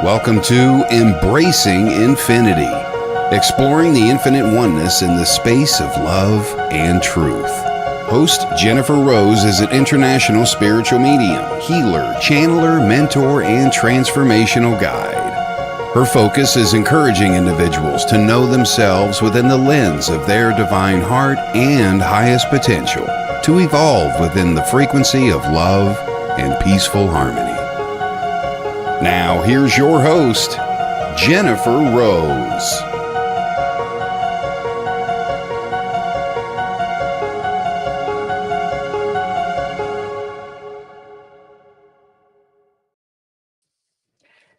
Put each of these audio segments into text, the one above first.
Welcome to Embracing Infinity, exploring the infinite oneness in the space of love and truth. Host Jennifer Rose is an international spiritual medium, healer, channeler, mentor, and transformational guide. Her focus is encouraging individuals to know themselves within the lens of their divine heart and highest potential, to evolve within the frequency of love and peaceful harmony. Now, here's your host, Jennifer Rose.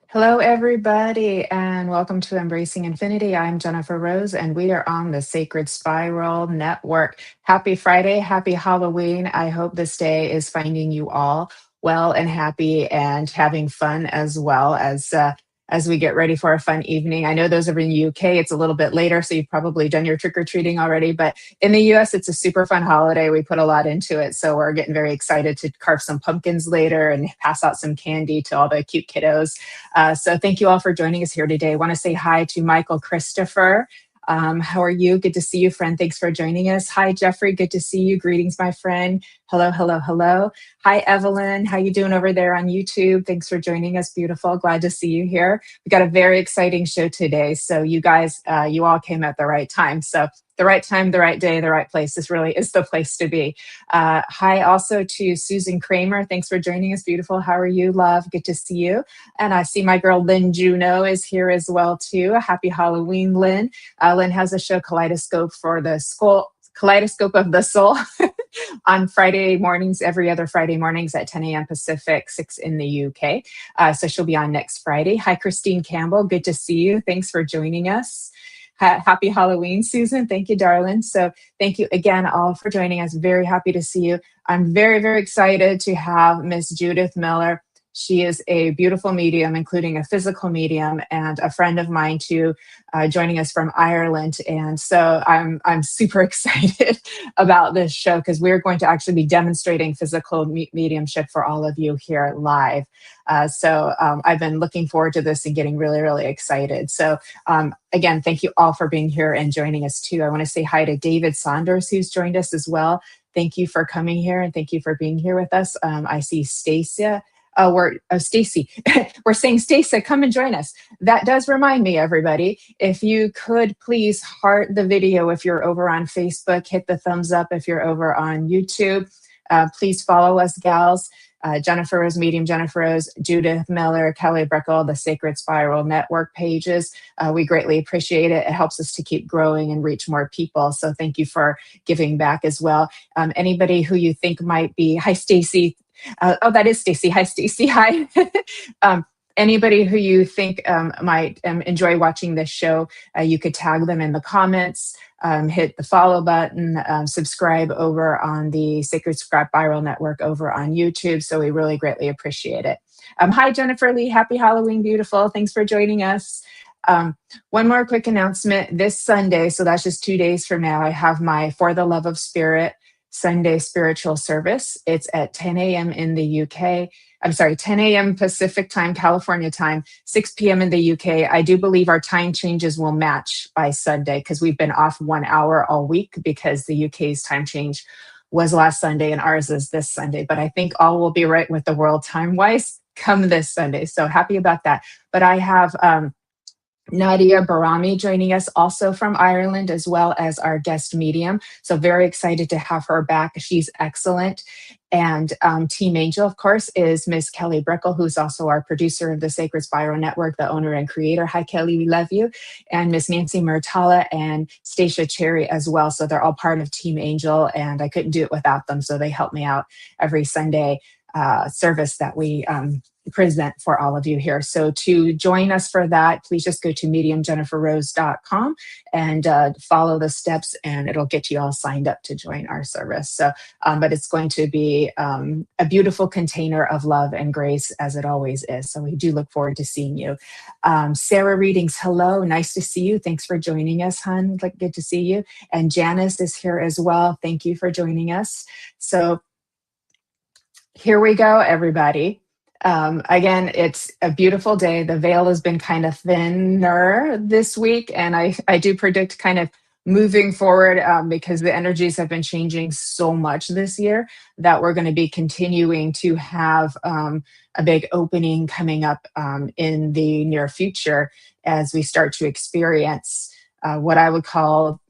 Hello, everybody, and welcome to Embracing Infinity. I'm Jennifer Rose, and we are on the Sacred Spiral Network. Happy Friday, happy Halloween. I hope this day is finding you all well and happy and having fun as well as we get ready for a fun evening. I know those of you in the UK, it's a little bit later, so you've probably done your trick-or-treating already, but in the US, it's a super fun holiday. We put a lot into it, so we're getting very excited to carve some pumpkins later and pass out some candy to all the cute kiddos. So thank you all for joining us here today. I want to say hi to Michael Christopher. How are you? Good to see you, friend. Thanks for joining us. Hi, Jeffrey. Good to see you. Greetings, my friend. Hello, hello, hello. Hi, Evelyn. How you doing over there on YouTube? Thanks for joining us. Beautiful. Glad to see you here. We got a very exciting show today. So you guys, you all came at the right time. So the right time, the right day, the right place. This really is the place to be. Hi also to Susan Kramer. Thanks for joining us. Beautiful. How are you, love? Good to see you. And I see my girl Lynn Juno is here as well too. Happy Halloween, Lynn. Lynn has a show, Kaleidoscope of the Soul on Friday mornings, every other Friday mornings at 10 a.m. Pacific, 6 in the UK. So she'll be on next Friday. Hi, Christine Campbell. Good to see you. Thanks for joining us. Happy Halloween, Susan. Thank you, darling. So thank you again all for joining us. Very happy to see you. I'm very, very excited to have Miss Judith Millar. She is a beautiful medium, including a physical medium, and a friend of mine too, joining us from Ireland. And so I'm super excited about this show because we're going to actually be demonstrating physical mediumship for all of you here live. So I've been looking forward to this and getting really, really excited. So again, thank you all for being here and joining us too. I want to say hi to David Saunders, who's joined us as well. Thank you for coming here and thank you for being here with us. I see Stacia. Stacy. We're saying, Stacy, come and join us. That does remind me, everybody, if you could please heart the video if you're over on Facebook, hit the thumbs up if you're over on YouTube. Please follow us, gals. Jennifer Rose Medium, Jennifer Rose, Judith Millar, Kelly Breckel, the Sacred Spiral Network pages. We greatly appreciate it. It helps us to keep growing and reach more people. So thank you for giving back as well. Anybody who you think might be, hi, Stacy. That is Stacy. Hi, Stacy. Hi. Anybody who you think might enjoy watching this show, you could tag them in the comments, hit the follow button, subscribe over on the Sacred Spiral Network over on YouTube. So we really greatly appreciate it. Hi, Jennifer Lee. Happy Halloween, beautiful. Thanks for joining us. One more quick announcement. This Sunday, so that's just 2 days from now, I have my For the Love of Spirit Sunday spiritual service. It's at 10 a.m. in the UK. I'm sorry, 10 a.m. Pacific time, California time, 6 p.m. in the UK. I do believe our time changes will match by Sunday because we've been off 1 hour all week because the UK's time change was last Sunday and ours is this Sunday. But I think all will be right with the world time-wise come this Sunday. So happy about that. But I have Nadia Barami joining us also from Ireland, as well as our guest medium. So very excited to have her back. She's excellent. And Team Angel, of course, is Miss Kelly Breckel, who's also our producer of the Sacred Spiral Network, the owner and creator. Hi, Kelly, we love you. And Miss Nancy Murtala and Stacia Cherry as well. So they're all part of Team Angel, and I couldn't do it without them. So they help me out every Sunday service that we present for all of you here. So to join us for that, please just go to mediumjenniferrose.com and follow the steps, and it'll get you all signed up to join our service. So, but it's going to be a beautiful container of love and grace, as it always is. So we do look forward to seeing you. Sarah Readings, hello, nice to see you. Thanks for joining us, hon. Good to see you. And Janice is here as well. Thank you for joining us. So here we go, everybody. Again, it's a beautiful day. The veil has been kind of thinner this week, and I do predict kind of moving forward because the energies have been changing so much this year that we're going to be continuing to have a big opening coming up in the near future as we start to experience what I would call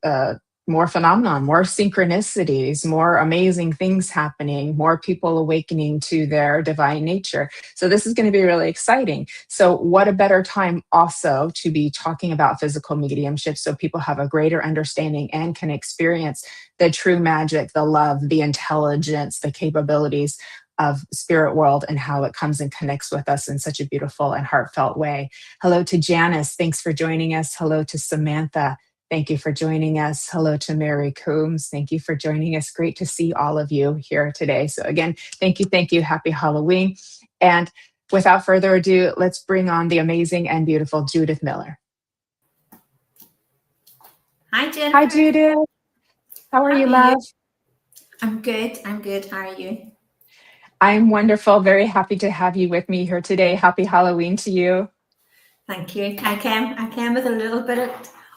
more phenomenon, more synchronicities, more amazing things happening, more people awakening to their divine nature. So this is going to be really exciting. So what a better time also to be talking about physical mediumship so people have a greater understanding and can experience the true magic, the love, the intelligence, the capabilities of spirit world and how it comes and connects with us in such a beautiful and heartfelt way. Hello to Janice. Thanks for joining us. Hello to Samantha. Thank you for joining us. Hello to Mary Coombs. Thank you for joining us. Great to see all of you here today. So again, thank you, thank you. Happy Halloween. And without further ado, let's bring on the amazing and beautiful Judith Millar. Hi, Jennifer. Hi, Judith. How are you, love? I'm good. I'm good. How are you? I'm wonderful. Very happy to have you with me here today. Happy Halloween to you. Thank you. I came with a little bit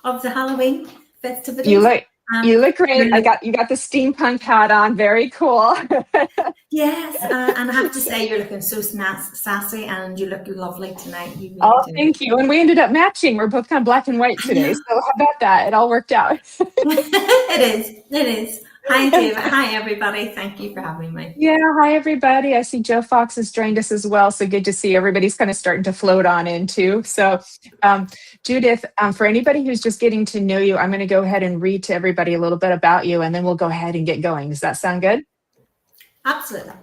of the Halloween festivities. You look great. You got the steampunk hat on. Very cool. Yes, and I have to say you're looking so sassy, and you look lovely tonight. You really thank you. And we ended up matching. We're both kind of black and white today. So how about that? It all worked out. It is. Hi, David. Hi, everybody. Thank you for having me. Yeah, hi, everybody. I see Joe Fox has joined us as well. So good to see everybody's kind of starting to float on in too. So Judith, for anybody who's just getting to know you, I'm going to go ahead and read to everybody a little bit about you, and then we'll go ahead and get going. Does that sound good? Absolutely.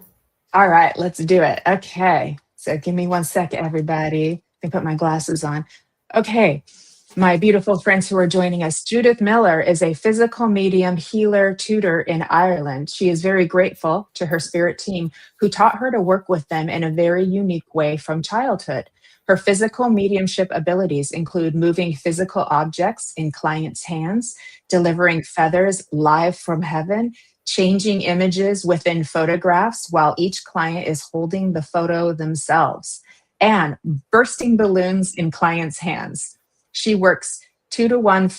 All right, let's do it. Okay. So give me 1 second, everybody. I put my glasses on. Okay. My beautiful friends who are joining us, Judith Millar is a physical medium, healer, tutor in Ireland. She is very grateful to her spirit team who taught her to work with them in a very unique way from childhood. Her physical mediumship abilities include moving physical objects in clients' hands, delivering feathers live from heaven, changing images within photographs while each client is holding the photo themselves, and bursting balloons in clients' hands. She works 2 to 1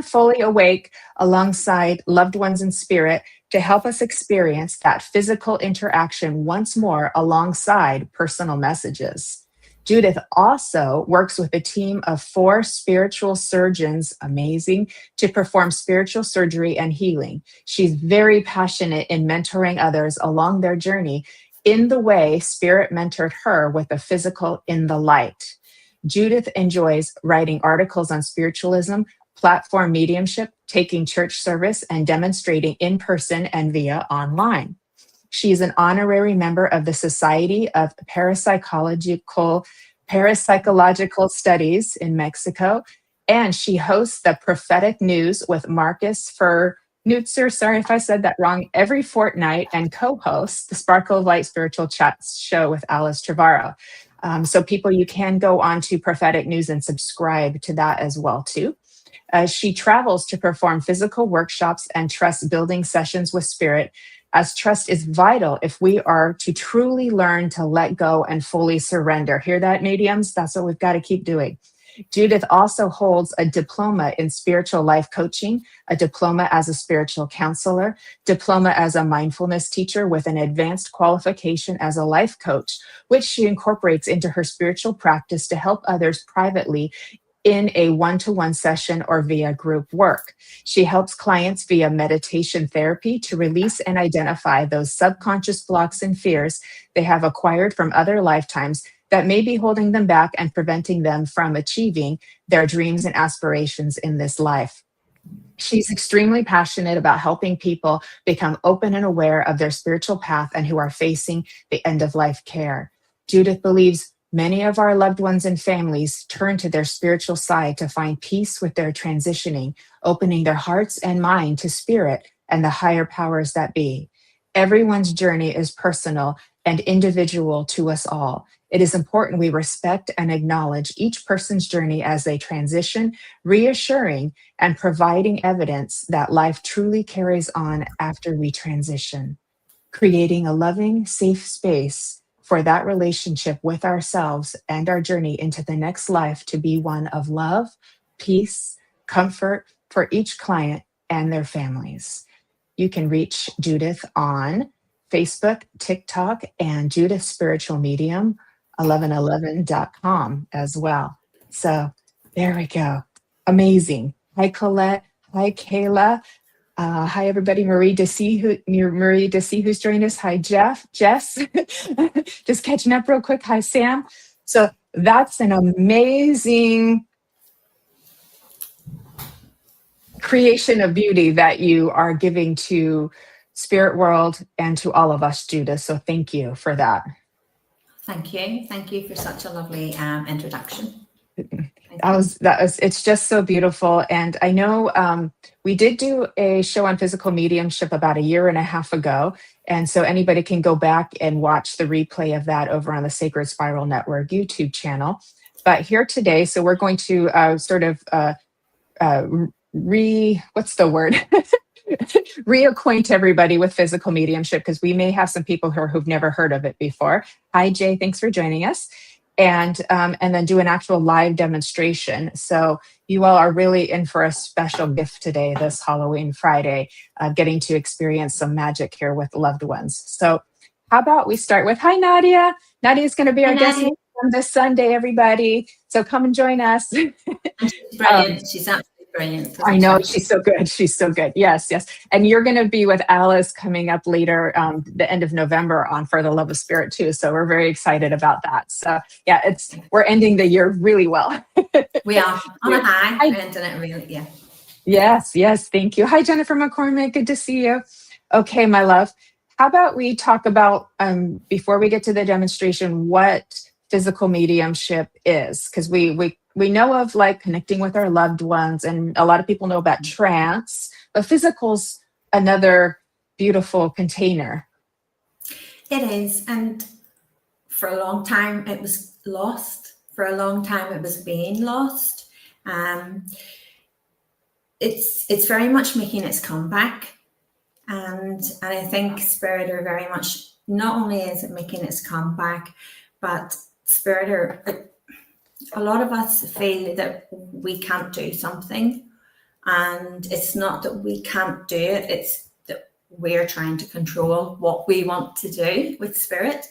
fully awake alongside loved ones in spirit to help us experience that physical interaction once more alongside personal messages. Judith also works with a team of 4 spiritual surgeons, amazing, to perform spiritual surgery and healing. She's very passionate in mentoring others along their journey in the way spirit mentored her with the physical in the light. Judith enjoys writing articles on spiritualism, platform mediumship, taking church service, and demonstrating in person and via online. She is an honorary member of the Society of Parapsychological Studies in Mexico, and she hosts the Prophetic News with Markus Fer Neutzer, sorry if I said that wrong, every fortnight, and co-hosts the Sparkle of Light Spiritual Chats show with Alice Trevorrow. So people, you can go on to Prophetic News and subscribe to that as well too. She travels to perform physical workshops and trust building sessions with spirit, as trust is vital if we are to truly learn to let go and fully surrender. Hear that, mediums? That's what we've got to keep doing. Judith also holds a diploma in spiritual life coaching, a diploma as a spiritual counselor, diploma as a mindfulness teacher with an advanced qualification as a life coach, which she incorporates into her spiritual practice to help others privately in a one-to-one session or via group work. She helps clients via meditation therapy to release and identify those subconscious blocks and fears they have acquired from other lifetimes that may be holding them back and preventing them from achieving their dreams and aspirations in this life. She's extremely passionate about helping people become open and aware of their spiritual path and who are facing the end-of-life care. Judith believes many of our loved ones and families turn to their spiritual side to find peace with their transitioning, opening their hearts and mind to spirit and the higher powers that be. Everyone's journey is personal and individual to us all. It is important we respect and acknowledge each person's journey as they transition, reassuring and providing evidence that life truly carries on after we transition, creating a loving, safe space for that relationship with ourselves and our journey into the next life to be one of love, peace, comfort for each client and their families. You can reach Judith on Facebook, TikTok, and Judith Spiritual Medium 1111.com as well. So there we go. Amazing. Hi, Colette. Hi, Kayla. Hi, everybody. Marie Deci, who's joined us. Hi, Jess. Just catching up real quick. Hi, Sam. So that's an amazing creation of beauty that you are giving to spirit world and to all of us, Judith. So thank you for that. Thank you. Thank you for such a lovely introduction. It's just so beautiful. And I know we did do a show on physical mediumship about 1.5 years ago. And so anybody can go back and watch the replay of that over on the Sacred Spiral Network YouTube channel. But here today, so we're going to reacquaint everybody with physical mediumship, because we may have some people who've never heard of it before. Hi, Jay, thanks for joining us. And then do an actual live demonstration. So you all are really in for a special gift today, this Halloween Friday, getting to experience some magic here with loved ones. So how about we start with, hi, Nadia. Nadia's going to be our guest on this Sunday, everybody. So come and join us. She's brilliant. She's absolutely brilliant. I know, she's so good. She's so good. Yes. And you're going to be with Alice coming up later, the end of November on For the Love of Spirit too. So we're very excited about that. So yeah, we're ending the year really well. We are on a high. We're ending it really, yeah. Yes. Thank you. Hi, Jennifer McCormick. Good to see you. Okay, my love. How about we talk about, before we get to the demonstration, what physical mediumship is? Because we know of like connecting with our loved ones, and a lot of people know about trance, but physical's another beautiful container. It is, and for a long time it was lost. For a long time it was being lost. It's very much making its comeback, and I think Spirit are very much, not only is it making its comeback, but Spirit are, a lot of us feel that we can't do something, and it's not that we can't do it, it's that we're trying to control what we want to do with Spirit.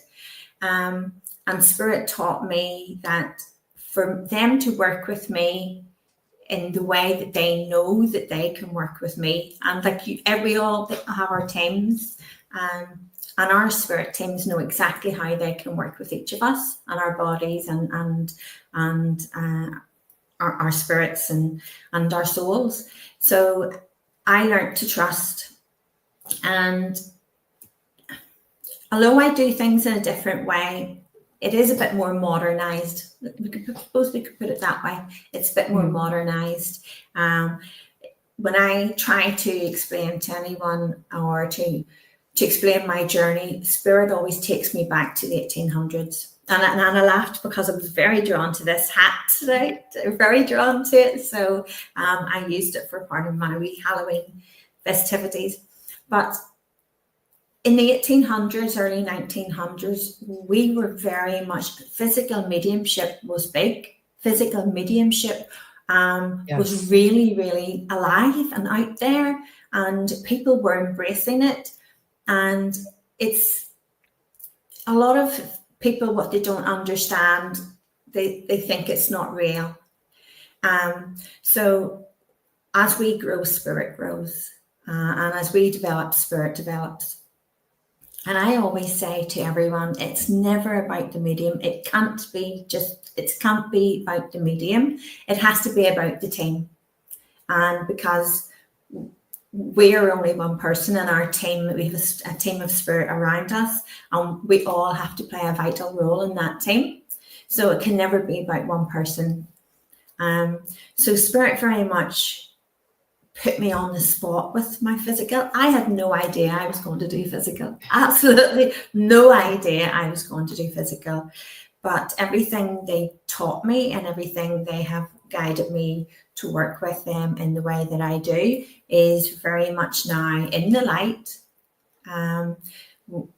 And Spirit taught me that for them to work with me in the way that they know that they can work with me, and like we all have our teams, and our spirit teams know exactly how they can work with each of us and our bodies and our spirits and our souls. So I learned to trust, and although I do things in a different way, it is a bit more modernized. Suppose we could put it that way. It's a bit more modernized. When I try to explain to anyone or to explain my journey, Spirit always takes me back to the 1800s. And I laughed because I was very drawn to this hat today, very drawn to it. So I used it for part of my wee Halloween festivities. But in the 1800s, early 1900s, we were very much, physical mediumship was big. Physical mediumship was really, really alive and out there, and people were embracing it. And it's a lot of people, what they don't understand, they think it's not real. So as we grow, Spirit grows, and as we develop, Spirit develops. And I always say to everyone, it's never about the medium. It can't be about the medium. It has to be about the team. And because we are only one person in our team, we have a team of Spirit around us, and we all have to play a vital role in that team. So it can never be about one person. So Spirit very much put me on the spot with my physical. I had no idea I was going to do physical. Absolutely no idea I was going to do physical. But everything they taught me and everything they have guided me to work with them in the way that I do is very much now in the light.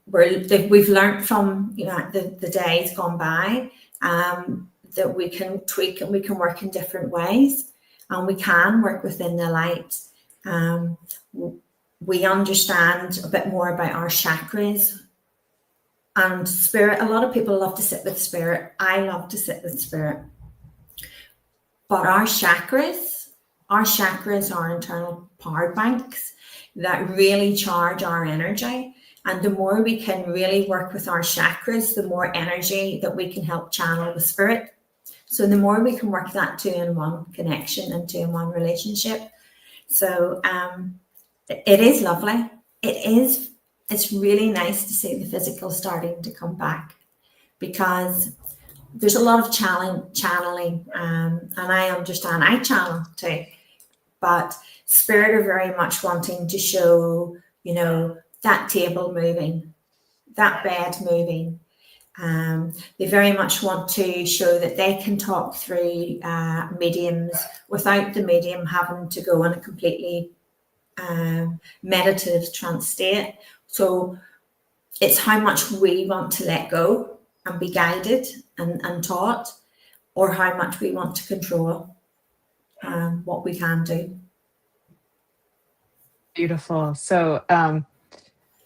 we've learned from the days gone by, that we can tweak and we can work in different ways, and we can work within the light. We understand a bit more about our chakras and spirit. A lot of people love to sit with spirit. I love to sit with spirit. But our chakras are internal power banks that really charge our energy. And the more we can really work with our chakras, the more energy that we can help channel the spirit. So the more we can work that 2-in-1 connection and 2-in-1 relationship. So it is lovely. It's really nice to see the physical starting to come back, because there's a lot of channeling, and I understand I channel too, but spirit are very much wanting to show, that table moving, that bed moving. They very much want to show that they can talk through mediums without the medium having to go in a completely meditative trance state. So it's how much we want to let go and be guided and taught, or how much we want to control what we can do. Beautiful. So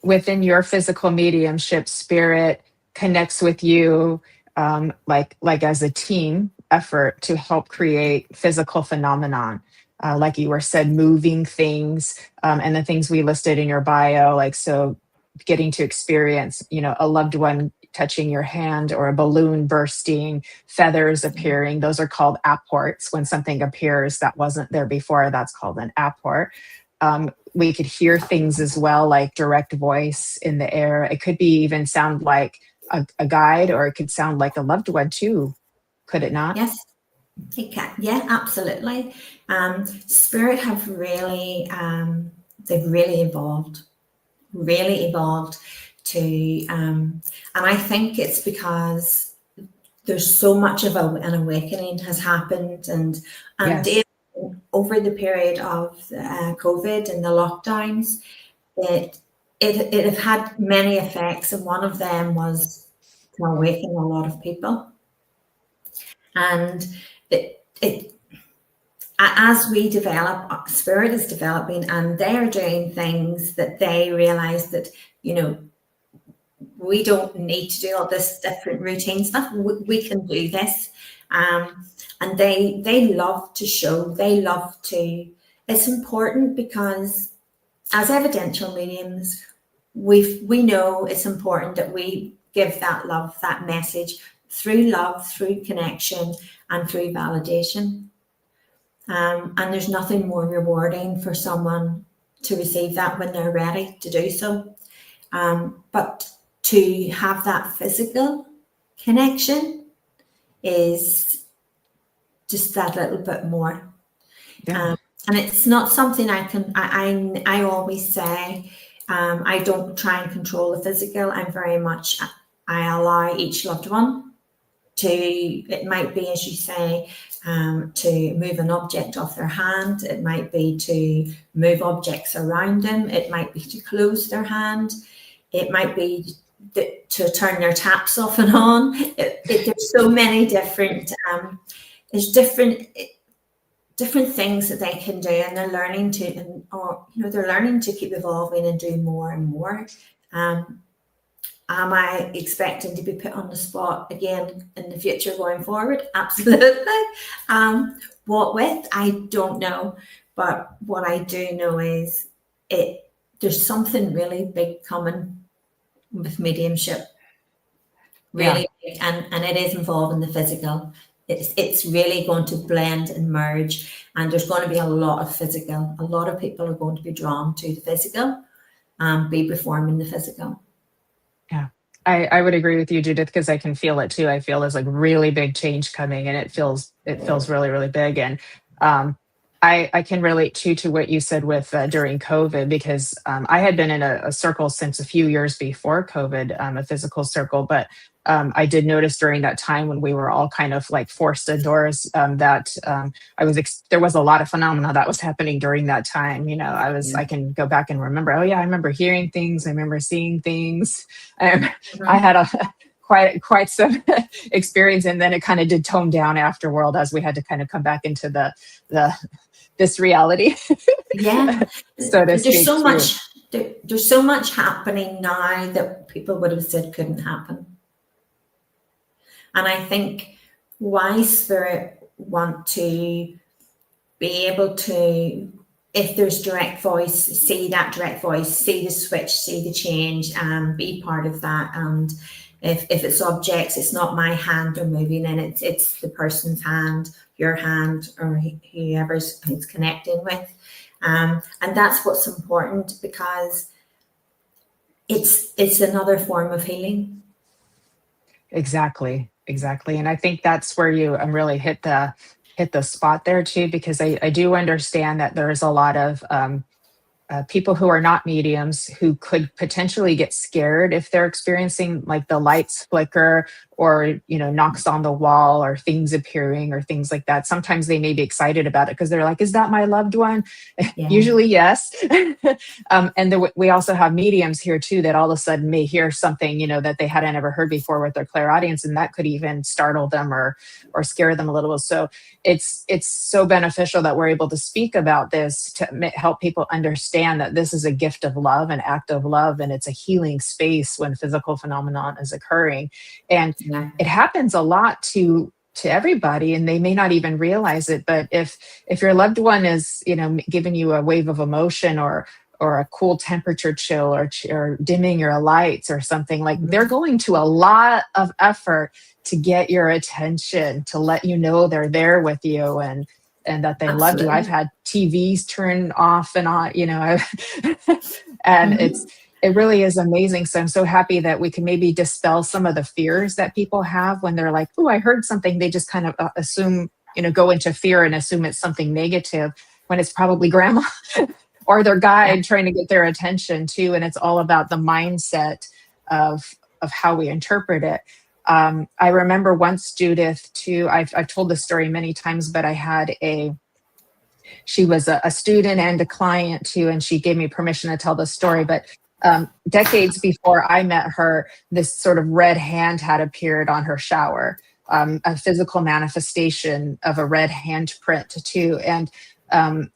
within your physical mediumship, spirit connects with you like as a team effort to help create physical phenomenon. Like you were said, moving things, and the things we listed in your bio, like, so getting to experience, a loved one touching your hand, or a balloon bursting, feathers appearing. Those are called apports. When something appears that wasn't there before, that's called an apport. We could hear things as well, like direct voice in the air. It could be even sound like a guide, or it could sound like a loved one too. Could it not? Yes, it can. Yeah, absolutely. Spirit have really, they've really evolved to, and I think it's because there's so much of an awakening has happened, and Yes. over the period of COVID and the lockdowns, it have had many effects, and one of them was to awaken a lot of people. And as we develop, spirit is developing, and they're doing things that they realize that, we don't need to do all this different routine stuff. We can do this. And they love to show, it's important, because as evidential mediums, we know it's important that we give that love, that message, through love, through connection, and through validation. And there's nothing more rewarding for someone to receive that when they're ready to do so. But to have that physical connection is just that little bit more. Yeah. And it's not something I always say, I don't try and control the physical. I allow each loved one to, it might be, as you say, to move an object off their hand. It might be to move objects around them. It might be to close their hand. It might be to turn their taps off and on. There's so many different, there's different things that they can do, and they're learning to keep evolving and do more and more. Am I expecting to be put on the spot again in the future going forward? Absolutely. What with? I don't know. But what I do know is there's something really big coming with mediumship. Really big, and it is involving the physical. It's really going to blend and merge, and there's going to be a lot of physical. A lot of people are going to be drawn to the physical and be performing the physical. Yeah, I would agree with you, Judith, because I can feel it too. I feel there's like really big change coming, and it feels really, really big. And I can relate to what you said with during COVID, because I had been in a circle since a few years before COVID, a physical circle, but I did notice during that time when we were all kind of like forced indoors, that there was a lot of phenomena that was happening during that time. I can go back and remember, oh yeah, I remember hearing things, I remember seeing things. I had quite some experience, and then it kind of did tone down afterward as we had to kind of come back into the this reality. Yeah. So to There's speak, so too. much there's so much happening now that people would have said couldn't happen. And I think why Spirit want to be able to, if there's direct voice, see that direct voice, see the switch, see the change, and be part of that. And if it's objects, it's not my hand they're moving in, it's the person's hand, your hand, or whoever's who's connecting with. And that's what's important, because it's another form of healing. Exactly. And I think that's where you really hit the spot there too, because I do understand that there's a lot of people who are not mediums who could potentially get scared if they're experiencing like the lights flicker, or knocks on the wall, or things appearing, or things like that. Sometimes they may be excited about it because they're like, is that my loved one? Yeah. Usually yes. And we also have mediums here too that all of a sudden may hear something that they hadn't ever heard before with their clairaudience, and that could even startle them or scare them a little. So it's so beneficial that we're able to speak about this to help people understand that this is a gift of love, an act of love, and it's a healing space when physical phenomenon is occurring. And it happens a lot to everybody, and they may not even realize it. But if your loved one is giving you a wave of emotion, or a cool temperature chill, or dimming your lights or something, like they're going to a lot of effort to get your attention, to let you know they're there with you, and that they loved you. I've had TVs turn off and on, and it really is amazing. So I'm so happy that we can maybe dispel some of the fears that people have when they're like, oh, I heard something. They just kind of assume, go into fear and assume it's something negative, when it's probably grandma or their guide trying to get their attention too. And it's all about the mindset of how we interpret it. I remember once, Judith, too, I've told this story many times, but I had she was a student and a client too, and she gave me permission to tell the story. But decades before I met her, this sort of red hand had appeared on her shower, a physical manifestation of a red handprint too. And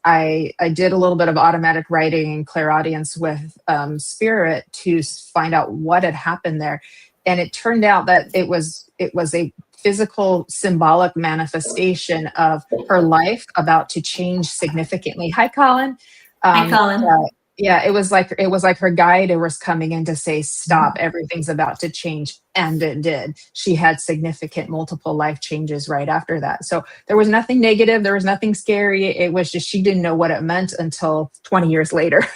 I did a little bit of automatic writing and clairaudience with Spirit to find out what had happened there. And it turned out that it was a physical symbolic manifestation of her life about to change significantly. Hi, Colin. Hi, Colin. Yeah, it was like her guide was coming in to say, stop, everything's about to change. And it did. She had significant multiple life changes right after that. So there was nothing negative. There was nothing scary. It was just, she didn't know what it meant until 20 years later,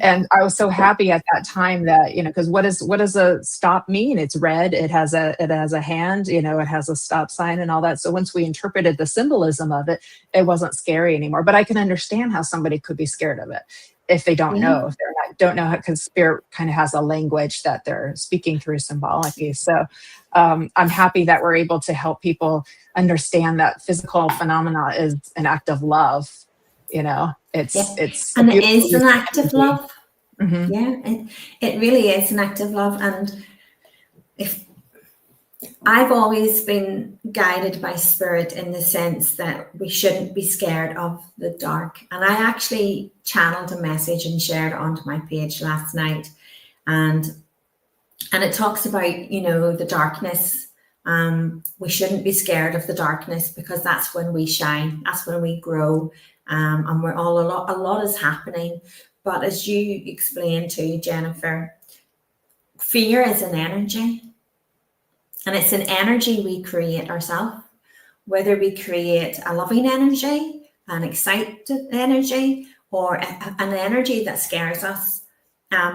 And I was so happy at that time that, because what does a stop mean? It's red. It has a hand, it has a stop sign and all that. So once we interpreted the symbolism of it, it wasn't scary anymore. But I can understand how somebody could be scared of it if they don't know, if don't know, because Spirit kind of has a language that they're speaking through symbolically. So I'm happy that we're able to help people understand that physical phenomena is an act of love. It's and it is an act of love. Mm-hmm. Yeah, it really is an act of love. And if I've always been guided by Spirit in the sense that we shouldn't be scared of the dark. And I actually channeled a message and shared it onto my page last night, and it talks about the darkness. We shouldn't be scared of the darkness, because that's when we shine, that's when we grow. And we're a lot is happening. But as you explained to Jennifer, fear is an energy, and it's an energy we create ourselves, whether we create a loving energy, an excited energy, or an energy that scares us,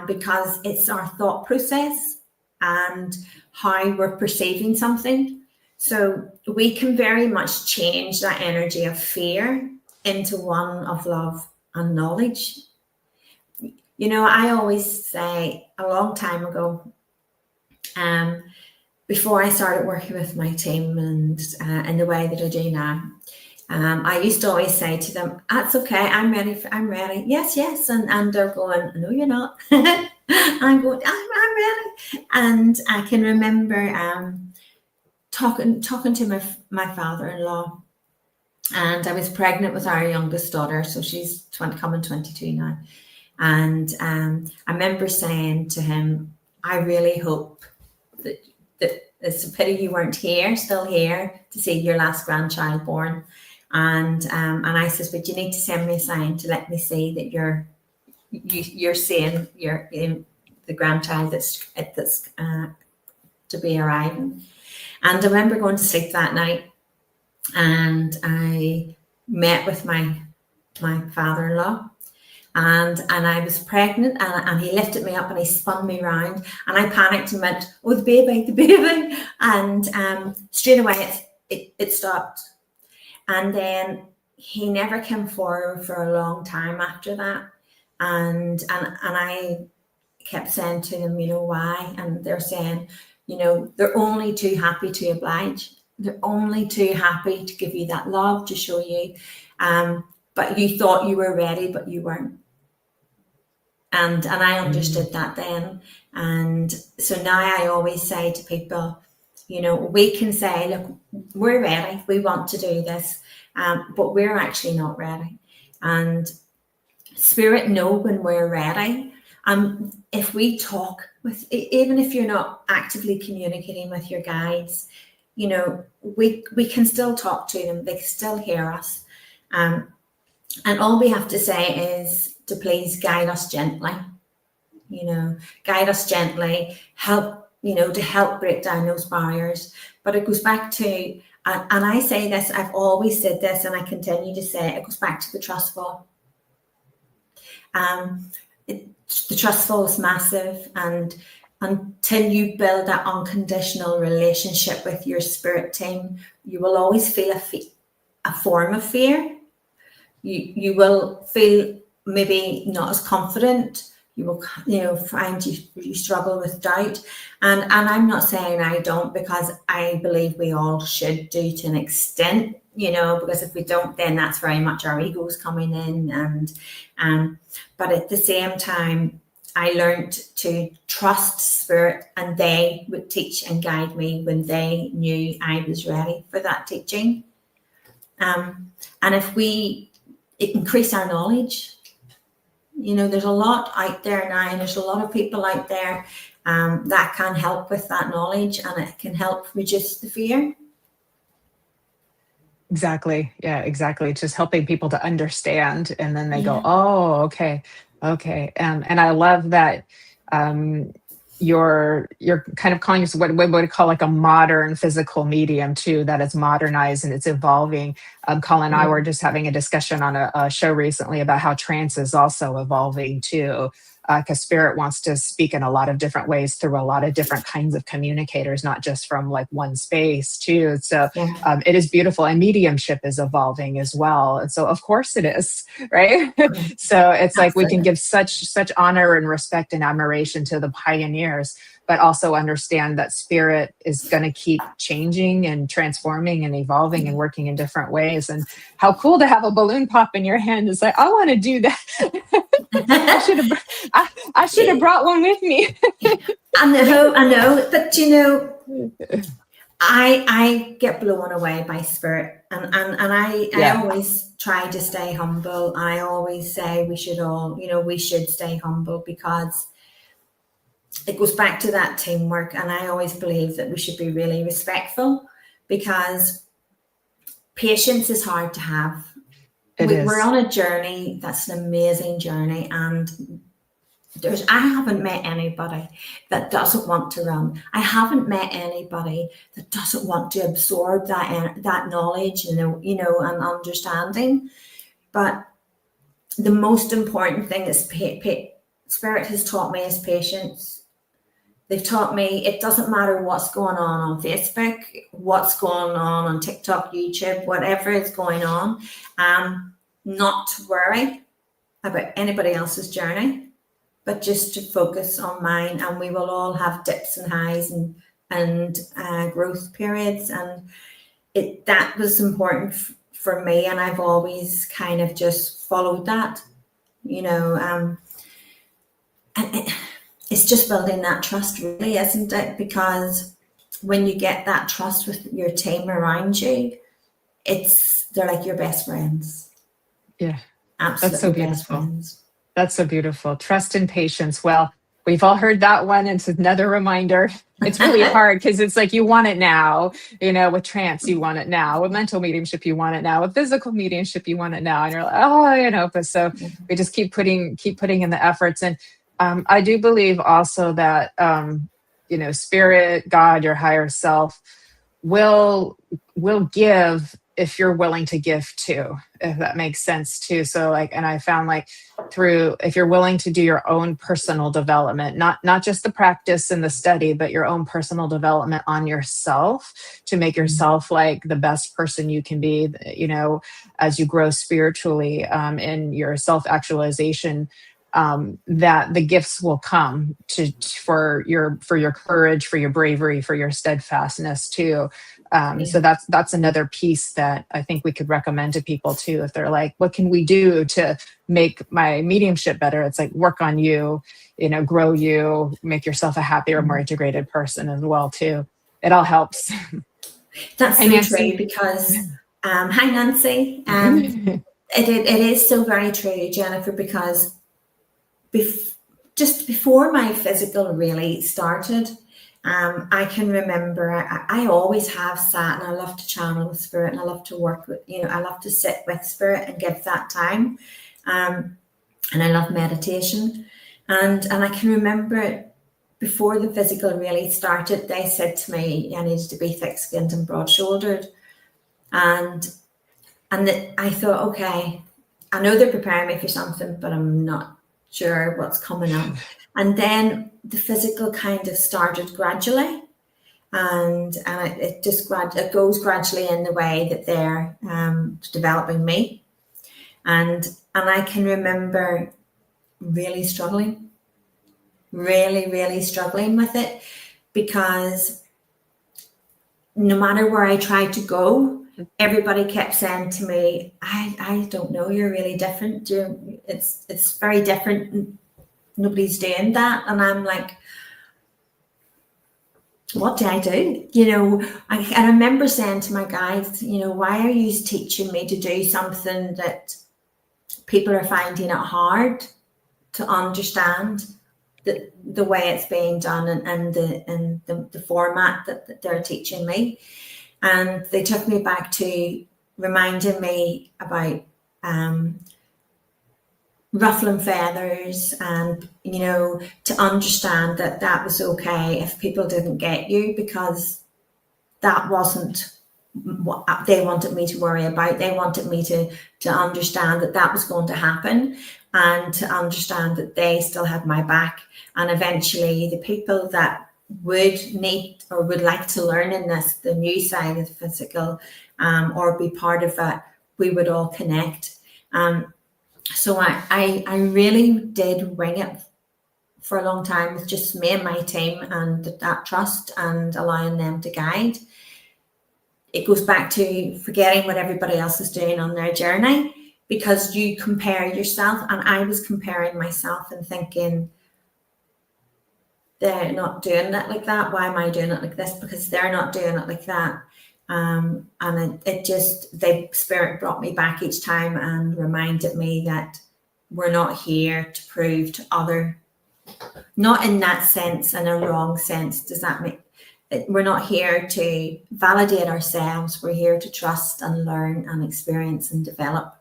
because it's our thought process and how we're perceiving something. So we can very much change that energy of fear into one of love and knowledge. You know, I always say, a long time ago, before I started working with my team and in the way that I do now, I used to always say to them, "That's okay, I'm ready. I'm ready. Yes, yes." And they're going, "No, you're not." I'm going, I'm ready. And I can remember talking to my father-in-law, and I was pregnant with our youngest daughter, so she's coming 22 now. And I remember saying to him, "I really hope that it's a pity you weren't still here to see your last grandchild born." And I says, "But you need to send me a sign to let me see that you're seeing the grandchild that's to be arriving." And I remember going to sleep that night, and I met with my father-in-law, and I was pregnant, and he lifted me up and he spun me around, and I panicked and went, "Oh, the baby!" And straight away it stopped. And then he never came forward for a long time after that. And I kept saying to them, "You know, why?" And they're saying, "You know, they're only too happy to oblige. They're only too happy to give you that love, to show you. But you thought you were ready, but you weren't." And I understood that then. And so now I always say to people, you know, we can say, "Look, we're ready. We want to do this, but we're actually not ready." And Spirit know when we're ready. If we talk with, even if you're not actively communicating with your guides, you know, we can still talk to them. They can still hear us. And all we have to say is to please guide us gently. You know, guide us gently, help, you know, to help break down those barriers. But it goes back to, and I say this, I've always said this, and I continue to say it goes back to the trust fall. The trust fall is massive, and until you build that unconditional relationship with your spirit team, you will always feel a form of fear. You will feel maybe not as confident. You will, you know, find you struggle with doubt. And I'm not saying I don't, because I believe we all should do to an extent, you know, because if we don't, then that's very much our egos coming in. But at the same time, I learned to trust Spirit, and they would teach and guide me when they knew I was ready for that teaching. And if we increase our knowledge, you know, there's a lot out there now, and there's a lot of people out there that can help with that knowledge, and it can help reduce the fear. Exactly. Yeah, exactly. Just helping people to understand, and then they go, "Oh, okay. Okay." And I love that you're kind of calling yourself what we would call like a modern physical medium too, that it's modernized and it's evolving. Colin and I were just having a discussion on a show recently about how trance is also evolving too, because Spirit wants to speak in a lot of different ways through a lot of different kinds of communicators, not just from like one space too. So it is beautiful, and mediumship is evolving as well. And so of course it is, right? So it's like we can give such honor and respect and admiration to the pioneers, but also understand that Spirit is going to keep changing and transforming and evolving and working in different ways. And how cool to have a balloon pop in your hand. It's like, I want to do that. I should have brought one with me. I know, but you know, I get blown away by Spirit, and I always try to stay humble. I always say we should stay humble, because it goes back to that teamwork. And I always believe that we should be really respectful, because patience is hard to have. We're on a journey that's an amazing journey, and I haven't met anybody that doesn't want to run. I haven't met anybody that doesn't want to absorb that knowledge, and understanding. But the most important thing is Spirit has taught me is patience. They've taught me it doesn't matter what's going on Facebook, what's going on TikTok, YouTube, whatever is going on, not to worry about anybody else's journey, but just to focus on mine. And we will all have dips and highs and growth periods. And that was important for me. And I've always kind of just followed that, and it's just building that trust, really, isn't it? Because when you get that trust with your team around you, they're like your best friends. Yeah. Absolutely. That's so beautiful. That's so beautiful. Trust and patience. Well, we've all heard that one. It's another reminder. It's really hard because it's like you want it now. With trance, you want it now. With mental mediumship, you want it now. With physical mediumship, you want it now. And you're like, but so we just keep putting in the efforts. And I do believe also that, spirit, God, your higher self will give if you're willing to give too, if that makes sense too. So and I found if you're willing to do your own personal development, not just the practice and the study, but your own personal development on yourself to make yourself the best person you can be, as you grow spiritually, in your self-actualization, that the gifts will come for your courage, for your bravery, for your steadfastness too. So that's another piece that I think we could recommend to people too. If they're like, what can we do to make my mediumship better? It's work on you, grow you, make yourself a happier, more integrated person as well too. It all helps. That's so true because, hi Nancy. It is so very true, Jennifer, because just before my physical really started, I can remember I always have sat, and I love to channel with spirit, and I love to work with, I love to sit with spirit and give that time. And I love meditation. And I can remember before the physical really started, they said to me, I needed to be thick-skinned and broad-shouldered. And I thought, okay, I know they're preparing me for something, but I'm not sure what's coming up. And then the physical kind of started gradually, and it goes gradually in the way that they're developing me. And I can remember really struggling with it, because no matter where I tried to go, everybody kept saying to me, I don't know, you're really different. It's very different. Nobody's doing that. And I'm like, what do I do? I remember saying to my guides, why are you teaching me to do something that people are finding it hard to understand the way it's being done and the format that they're teaching me? And they took me back to reminding me about ruffling feathers, and to understand that was okay if people didn't get you, because that wasn't what they wanted me to worry about. They wanted me to understand that was going to happen, and to understand that they still had my back. And eventually the people that would need or would like to learn in the new side of the physical, or be part of that, we would all connect. So I really did wing it for a long time with just me and my team, and that trust and allowing them to guide. It goes back to forgetting what everybody else is doing on their journey, because you compare yourself, and I was comparing myself and thinking, they're not doing it like that. Why am I doing it like this? Because they're not doing it like that. And the spirit brought me back each time and reminded me that we're not here to prove to other, not in that sense, in a wrong sense. Does that make, we're not here to validate ourselves. We're here to trust and learn and experience and develop.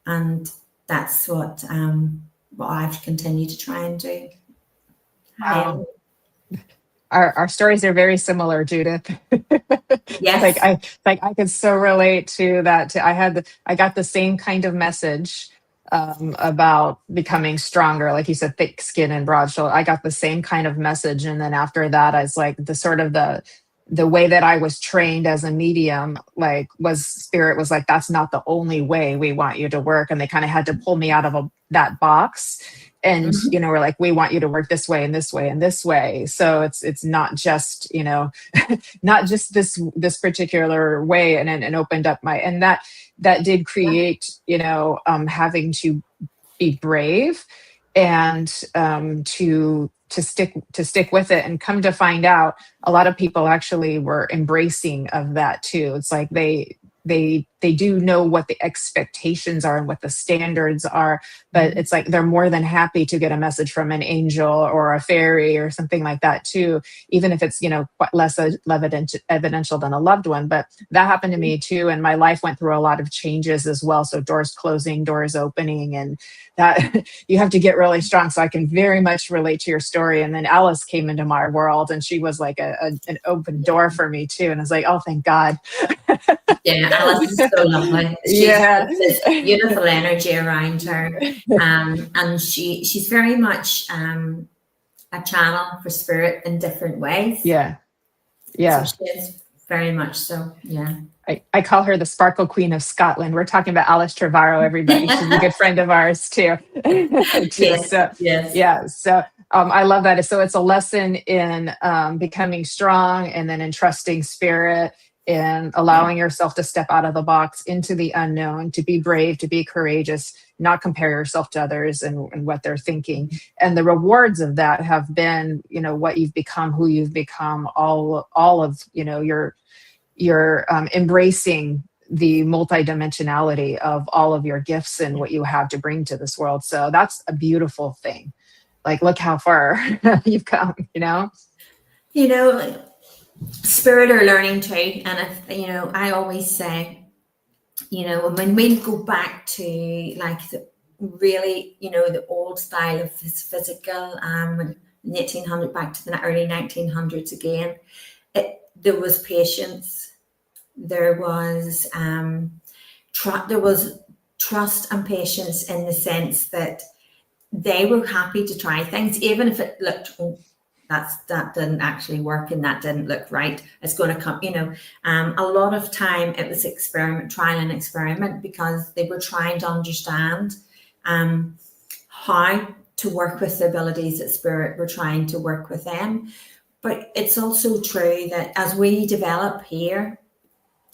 And that's what I've continued to try and do. Wow. Our stories are very similar, Judith. Yes. I could so relate to that. I got the same kind of message about becoming stronger, like you said, thick skin and broad shoulder. I got the same kind of message, and then after that, I was like, the way that I was trained as a medium, like, was spirit was like, that's not the only way we want you to work, and they kind of had to pull me out of that box. And we're like, we want you to work this way and this way and this way. So it's not just not just this particular way, and opened up my, and that did create having to be brave and to stick with it. And come to find out, a lot of people actually were embracing of that too. It's like they do know what the expectations are and what the standards are, but it's like they're more than happy to get a message from an angel or a fairy or something like that too, even if it's quite less evidential than a loved one. But that happened to me too, and my life went through a lot of changes as well. So doors closing, doors opening, and that you have to get really strong. So I can very much relate to your story. And then Alice came into my world, and she was like an open door for me too. And I was like, oh, thank God. Yeah, Alice is so lovely. She's got this beautiful energy around her, and she's very much a channel for spirit in different ways. Yeah. So she is very much so. Yeah. I call her the Sparkle Queen of Scotland. We're talking about Alice Trevorrow, everybody. She's a good friend of ours too. Yes. So, yes. Yeah. So I love that. So it's a lesson in becoming strong, and then in trusting spirit, and allowing yourself to step out of the box into the unknown, to be brave, to be courageous, not compare yourself to others and what they're thinking. And the rewards of that have been, what you've become, who you've become, all of, you're embracing the multidimensionality of all of your gifts and what you have to bring to this world. So that's a beautiful thing. Like, look how far you've come, Spirit are learning too. And I always say, when we go back to like the really, the old style of physical, 1800 back to the early 1900s again, there was patience, there was trust and patience, in the sense that they were happy to try things, even if it looked, that didn't actually work and that didn't look right. It's going to come, a lot of time it was trial and experiment, because they were trying to understand how to work with the abilities that spirit were trying to work with them. But it's also true that as we develop here,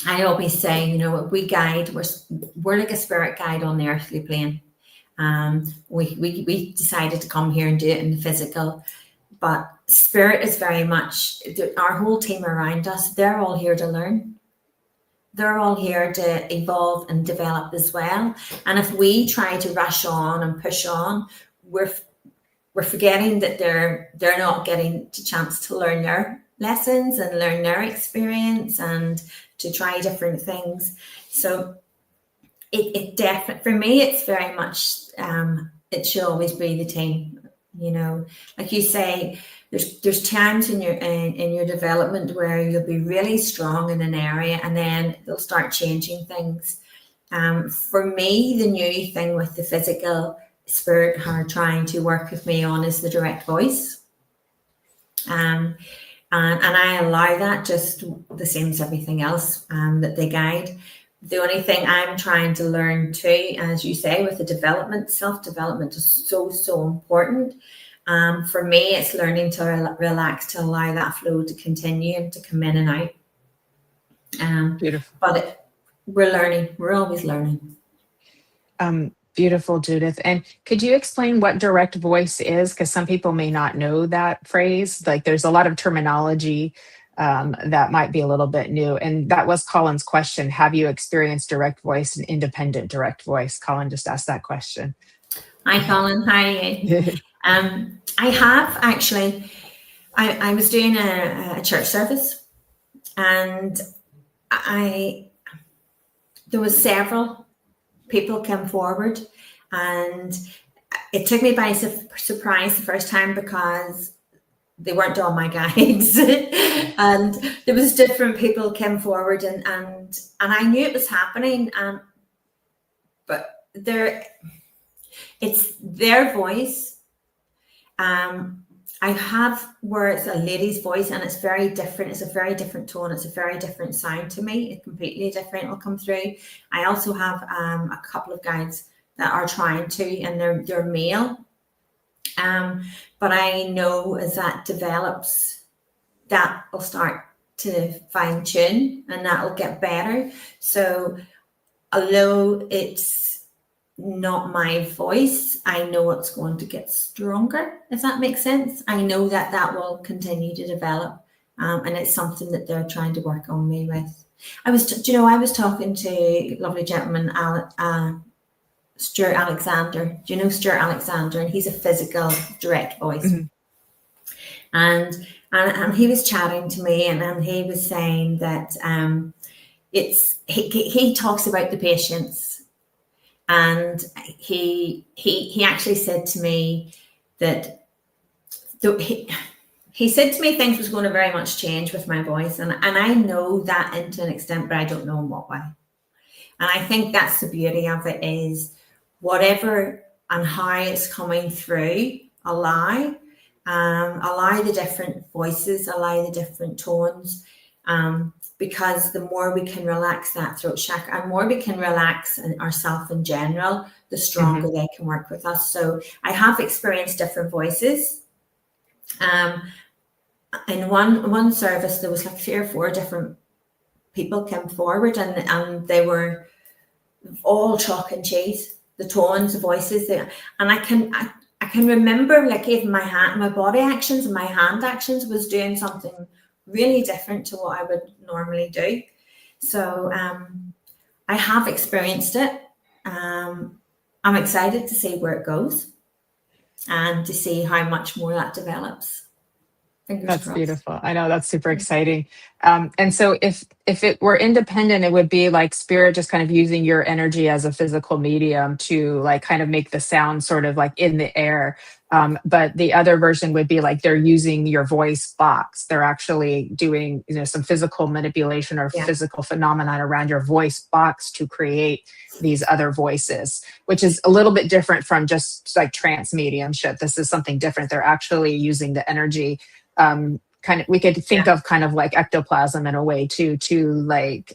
I always say, we guide, we're like a spirit guide on the earthly plane. We decided to come here and do it in the physical, but spirit is very much, our whole team around us, they're all here to learn. They're all here to evolve and develop as well. And if we try to rush on and push on, we're forgetting that they're not getting the chance to learn their lessons and learn their experience and to try different things. So it definitely, for me, it's very much, it should always be the team. Like you say, there's times in your development where you'll be really strong in an area, and then they'll start changing things. For me, the new thing with the physical, spirit are trying to work with me on is the direct voice, and I allow that, just the same as everything else that they guide. The only thing I'm trying to learn too, as you say, with the self-development is so important. For me, it's learning to relax, to allow that flow to continue and to come in and out. Beautiful. But we're learning. We're always learning. Beautiful, Judith. And could you explain what direct voice is? Because some people may not know that phrase. Like, there's a lot of terminology that might be a little bit new. And that was Colin's question. Have you experienced direct voice and independent direct voice? Colin just asked that question. Hi, Colin. Hi. I have actually. I was doing a church service, and there was several people came forward, and it took me by surprise the first time, because they weren't all my guides, and there was different people came forward, and I knew it was happening, but it's their voice. I have where it's a lady's voice and it's very different. It's a very different tone. It's a very different sound to me. It's completely different will come through. I also have a couple of guides that are trying to, and they're male. But I know as that develops, that will start to fine tune and that will get better. So although it's not my voice, I know it's going to get stronger, if that makes sense. I know that will continue to develop, and it's something that they're trying to work on me with. I was talking to a lovely gentleman, Stuart Alexander. Do you know Stuart Alexander? And he's a physical direct voice. Mm-hmm. And he was chatting to me, and he was saying that he talks about the patients. And he actually said to me that he said to me things was going to very much change with my voice. And I know that to an extent, but I don't know in what way. And I think that's the beauty of it, is whatever and how it's coming through, allow the different voices, allow the different tones. Because the more we can relax that throat chakra and more we can relax ourselves in general, the stronger they can work with us. So I have experienced different voices. In one service, there was like 3 or 4 different people came forward, and they were all chalk and cheese, the tones, the voices. And I can remember, like, even my body actions and my hand actions was doing something really different to what I would normally do. So I have experienced it. I'm excited to see where it goes and to see how much more that develops. That's beautiful. I know, that's super exciting. And so if it were independent, it would be like spirit just kind of using your energy as a physical medium to like kind of make the sound sort of like in the air. But the other version would be like they're using your voice box. They're actually doing, some physical manipulation or physical phenomenon around your voice box to create these other voices, which is a little bit different from just like trance mediumship. This is something different. They're actually using the energy. We could think of kind of like ectoplasm in a way to like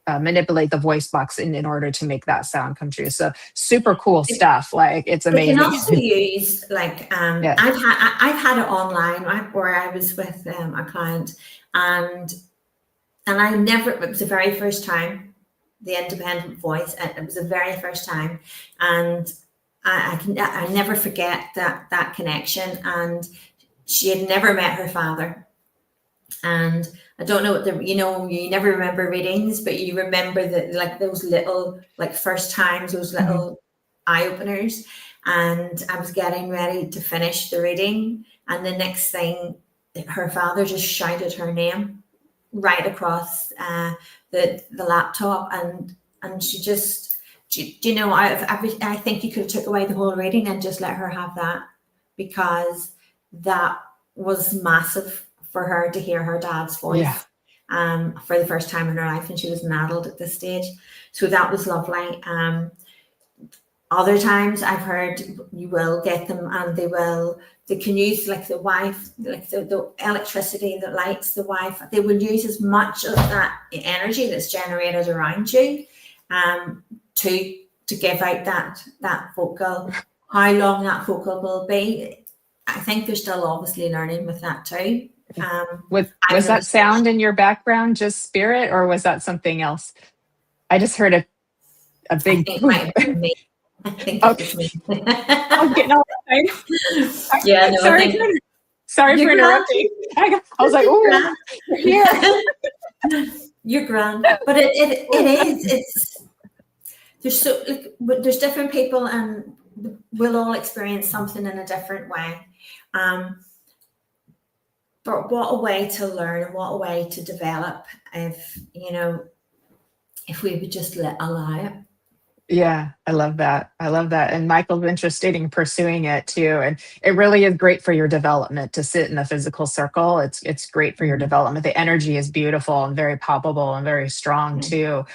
manipulate the voice box in order to make that sound come true. So super cool stuff. Like, it's amazing. They can also use like I've had it online, right, where I was with a client, and I never, it was the very first time, the independent voice, and it was the very first time, and I never forget that connection. And she had never met her father. And I don't know what you never remember readings, but you remember that, like, those little, like, first times, those little eye openers. And I was getting ready to finish the reading. And the next thing, her father just shouted her name right across the laptop. And she just, I think you could have took away the whole reading and just let her have that, because that was massive for her to hear her dad's voice for the first time in her life, and she was an adult at this stage. So that was lovely. Other times I've heard you will get them, and they can use like the wife, like the electricity that lights the wife. They will use as much of that energy that's generated around you to give out that vocal. How long that vocal will be, I think they're still obviously learning with that too. Was that sound in your background just spirit, or was that something else? I just heard a big. I think it might have been me. I think it was me. I'm getting all excited. Yeah, no, sorry for interrupting. I was like, "Oh, you're here." You're grand, but it is. It's there's different people, and we'll all experience something in a different way. But what a way to learn, and what a way to develop if we would just allow it. Yeah, I love that. I love that. And Michael's interested in pursuing it too. And it really is great for your development to sit in a physical circle. It's great for your Mhm. development. The energy is beautiful and very palpable and very strong Yeah. too.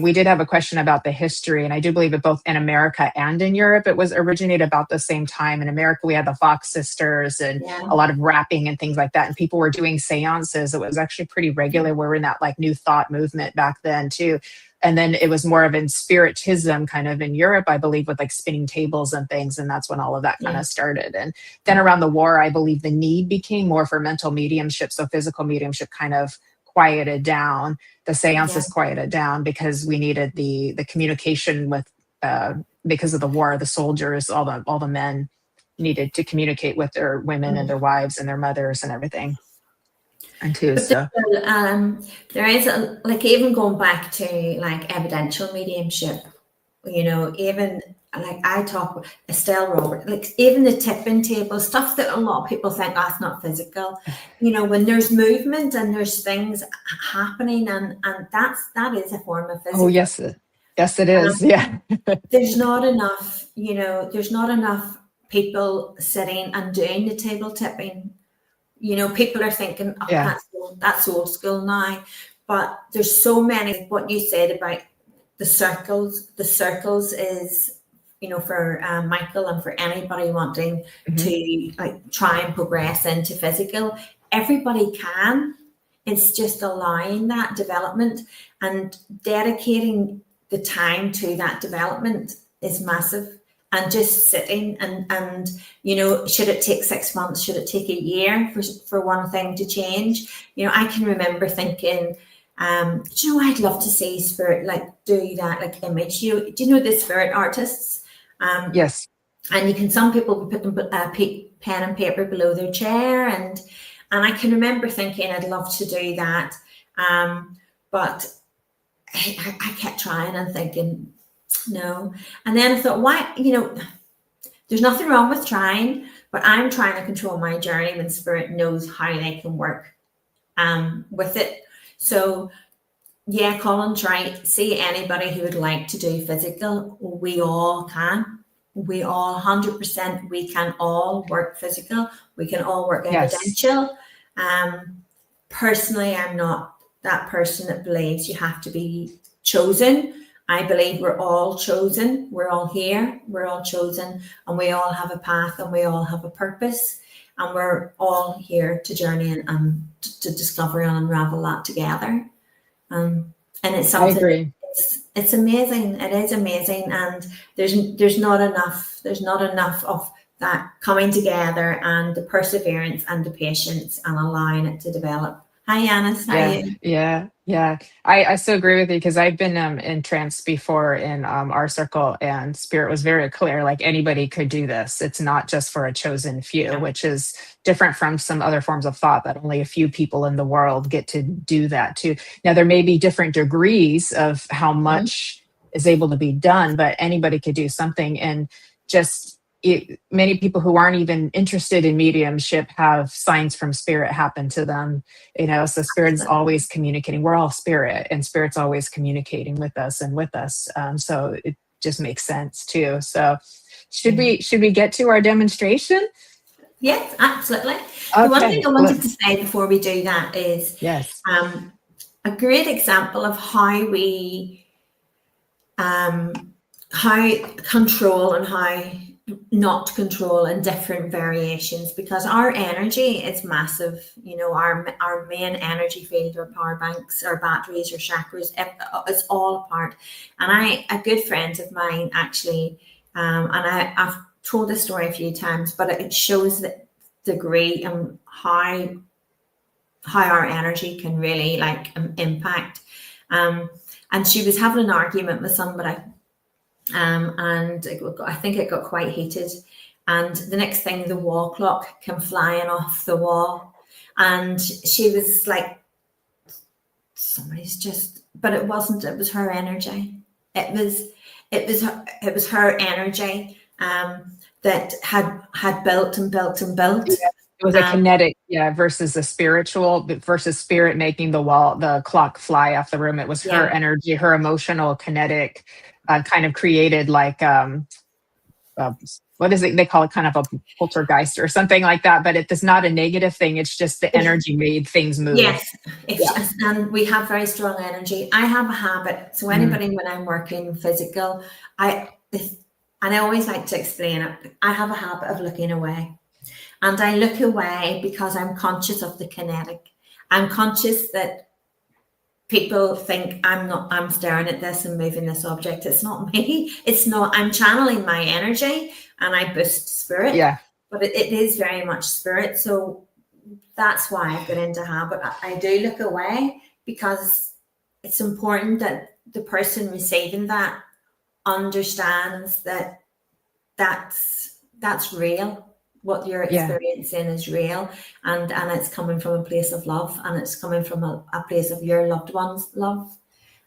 We did have a question about the history, and I do believe that both in America and in Europe, it was originated about the same time. In America, we had the Fox sisters and Yeah. a lot of rapping and things like that, and people were doing seances. It was actually pretty regular. We were in that like New Thought movement back then too. And then it was more of in spiritism kind of in Europe, I believe, with like spinning tables and things. And that's when all of that kind Yeah. of started. And then around the war, I believe the need became more for mental mediumship. So physical mediumship kind of quieted down. The Yeah. seances quieted down because we needed the communication with, because of the war, the soldiers, all the men needed to communicate with their women and their wives and their mothers and everything. And too, But so there is like even going back to like evidential mediumship, even like I talk with Estelle Robert, like even the tipping table stuff that a lot of people think that's not physical. When there's movement and there's things happening, and that is a form of oh physical. yes, it is. Yeah. There's not enough, there's not enough people sitting and doing the table tipping. People are thinking, oh, Yeah. that's old school now. But there's so many, what you said about the circles. The circles is, for Michael and for anybody wanting Mhm. to like try and progress into physical, everybody can. It's just allowing that development and dedicating the time to that development is massive. And just sitting and should it take 6 months? Should it take a year for one thing to change? I can remember thinking, I'd love to see spirit like do that like image. Do you know the spirit artists? Yes. And some people put them pen and paper below their chair, and I can remember thinking I'd love to do that, but I kept trying and thinking no. And then I thought, why, there's nothing wrong with trying, but I'm trying to control my journey when spirit knows how they can work with it. So yeah, Colin's right. See anybody who would like to do physical, we all can. We all 100%, we can all work physical. We can all work Yes. evidential. Personally, I'm not that person that believes you have to be chosen. I believe we're all chosen. We're all here. We're all chosen, and we all have a path, and we all have a purpose, and we're all here to journey and to discover and unravel that together. And it's I something. agree. It's amazing. It is amazing, and there's not enough. There's not enough of that coming together and the perseverance and the patience and allowing it to develop. Hi, Annis. How are you? Yeah. I so agree with you because I've been in trance before in our circle, and spirit was very clear, like anybody could do this. It's not just for a chosen few, Yeah. which is different from some other forms of thought that only a few people in the world get to do that too. Now, there may be different degrees of how much is able to be done, but anybody could do something. And just many people who aren't even interested in mediumship have signs from spirit happen to them, so spirit is always communicating. We're all spirit, and spirit's always communicating with us and with us. So it just makes sense too. So should we get to our demonstration? Yes, absolutely. Okay, The one thing I wanted to say before we do that is yes. A great example of how we how control and how not control in different variations, because our energy is massive. Our main energy field, our power banks, our batteries, our chakras, it's all a part. And a good friend of mine actually, and I've told this story a few times, but it shows the degree and how our energy can really like impact. And she was having an argument with somebody. And I think it got quite heated, and the next thing the wall clock came flying off the wall, and she was like, somebody's just, but it wasn't, it was her energy. It was her energy that had built and built and built. Yeah. It was a kinetic, versus a spiritual, versus spirit making the clock fly off the room. It was her energy, her emotional kinetic kind of created like what is it? They call it kind of a poltergeist or something like that. But it's not a negative thing. It's just the energy made things move. Yes, it's just, and we have very strong energy. I have a habit. So anybody, when I'm working physical, and I always like to explain it. I have a habit of looking away, and I look away because I'm conscious of the kinetic. I'm conscious that people think I'm staring at this and moving this object. It's not me. It's not. I'm channeling my energy and I boost spirit. Yeah. But it is very much spirit. So that's why I've got into habit. I do look away because it's important that the person receiving that understands that that's real. What you're experiencing is real, and it's coming from a place of love, and it's coming from a place of your loved ones' love.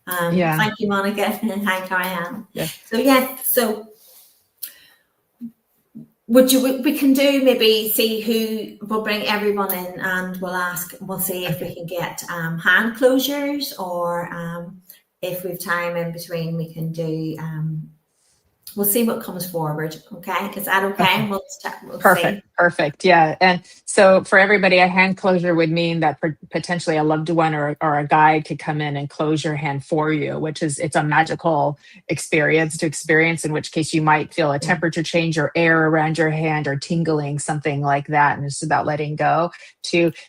Thank you, Monica. Hi, Karianne. So we can do maybe see who we'll bring everyone in, and we'll see if we can get hand closures, or if we've time in between, we can do we'll see what comes forward. Okay, is that okay? We'll Perfect. See. Perfect. Yeah. And so for everybody, a hand closure would mean that potentially a loved one or a guide could come in and close your hand for you, which is, it's a magical experience to experience, in which case you might feel a temperature change or air around your hand or tingling, something like that. And it's about letting go.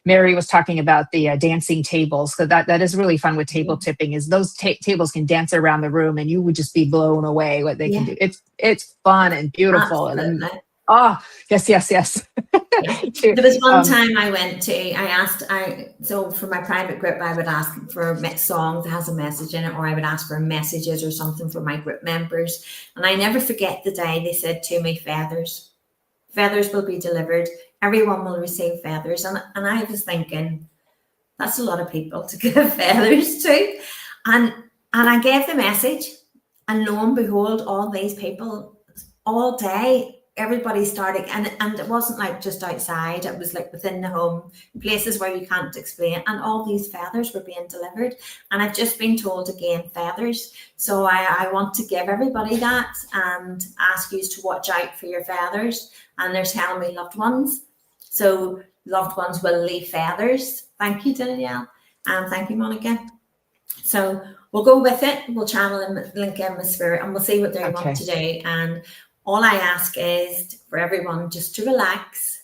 Mary was talking about the dancing tables. So that is really fun with table tipping, is those tables can dance around the room and you would just be blown away what they can do. It's fun and beautiful. Absolutely. And yes. There was one time I went to, so for my private group, I would ask for a song that has a message in it, or I would ask for messages or something for my group members. And I never forget the day they said to me, feathers will be delivered. Everyone will receive feathers. And I was thinking, that's a lot of people to give feathers to. And I gave the message, and lo and behold, all these people all day, everybody started, and it wasn't like just outside, it was like within the home, places where you can't explain, and all these feathers were being delivered. And I've just been told again, feathers. So I want to give everybody that and ask you to watch out for your feathers. And they're telling me loved ones. So loved ones will leave feathers. Thank you, Danielle. And thank you, Monica. So we'll go with it. We'll channel and link in with spirit, and we'll see what they want to do. And all I ask is for everyone just to relax,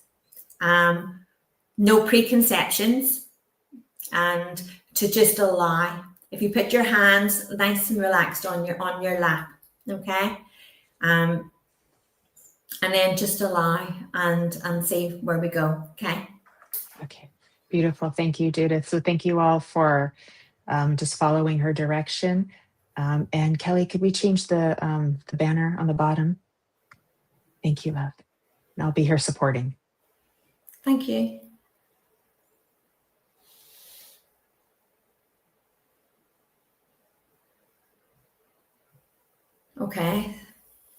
no preconceptions, and to just allow. If you put your hands nice and relaxed on your lap, okay, and then just allow and see where we go. Okay. Beautiful. Thank you, Judith. So thank you all for just following her direction. And Kelly, could we change the banner on the bottom? Thank you, love. And I'll be here supporting. Thank you. Okay.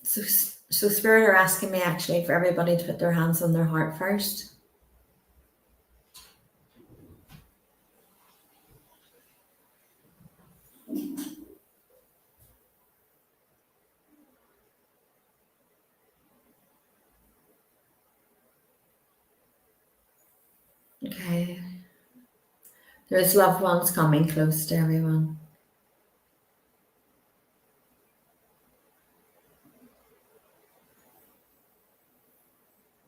So Spirit are asking me actually for everybody to put their hands on their heart first. Okay. There's loved ones coming close to everyone.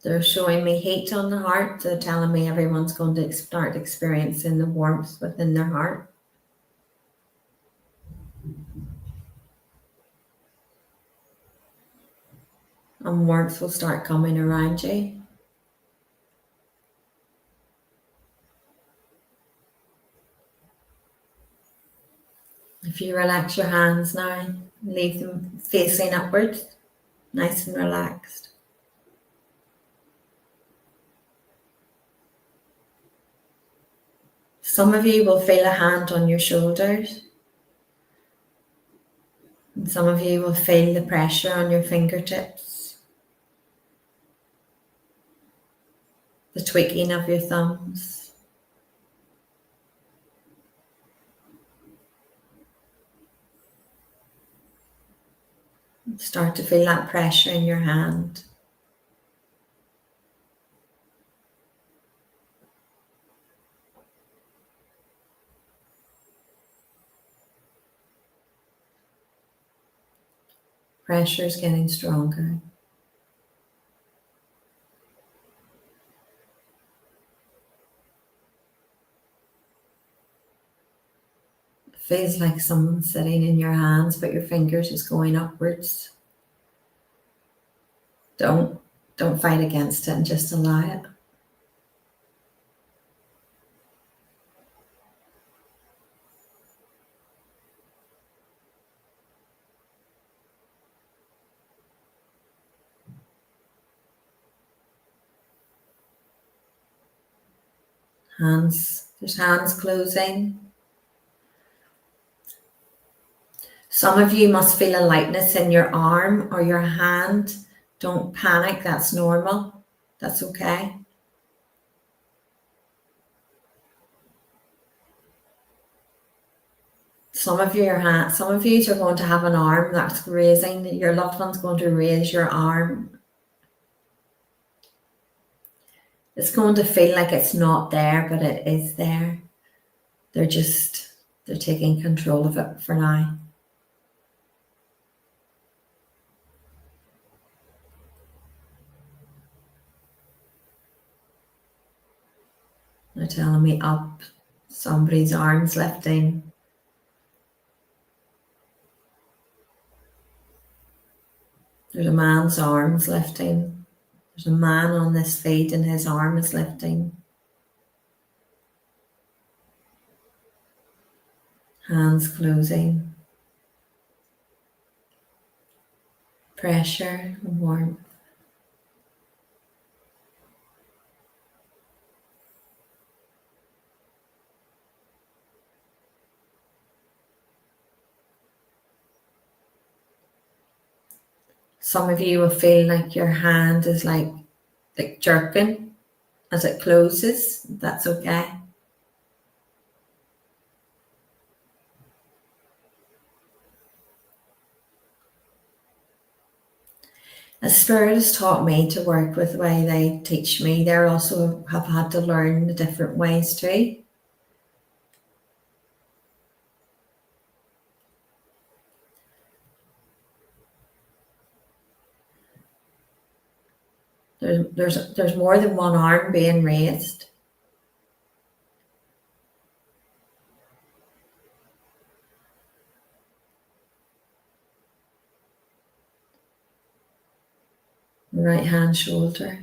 They're showing me heat on the heart. They're telling me everyone's going to start experiencing the warmth within their heart. And warmth will start coming around you. If you relax your hands now, leave them facing upwards, nice and relaxed. Some of you will feel a hand on your shoulders. And some of you will feel the pressure on your fingertips, the tweaking of your thumbs. Start to feel that pressure in your hand. Pressure is getting stronger. It feels like someone's sitting in your hands, but your fingers is going upwards. Don't fight against it and just allow it. There's hands closing. Some of you must feel a lightness in your arm or your hand. Don't panic, that's normal. That's okay. Some of you are going to have an arm that's raising. Your loved one's going to raise your arm. It's going to feel like it's not there, but it is there. They're taking control of it for now. They're telling me up. Somebody's arms lifting. There's a man's arms lifting. There's a man on this feet and his arm is lifting. Hands closing. Pressure and warmth. Some of you will feel like your hand is like jerking as it closes. That's okay. As Spirit has taught me to work with the way they teach me, they also have had to learn the different ways too. There's more than one arm being raised. Right hand shoulder.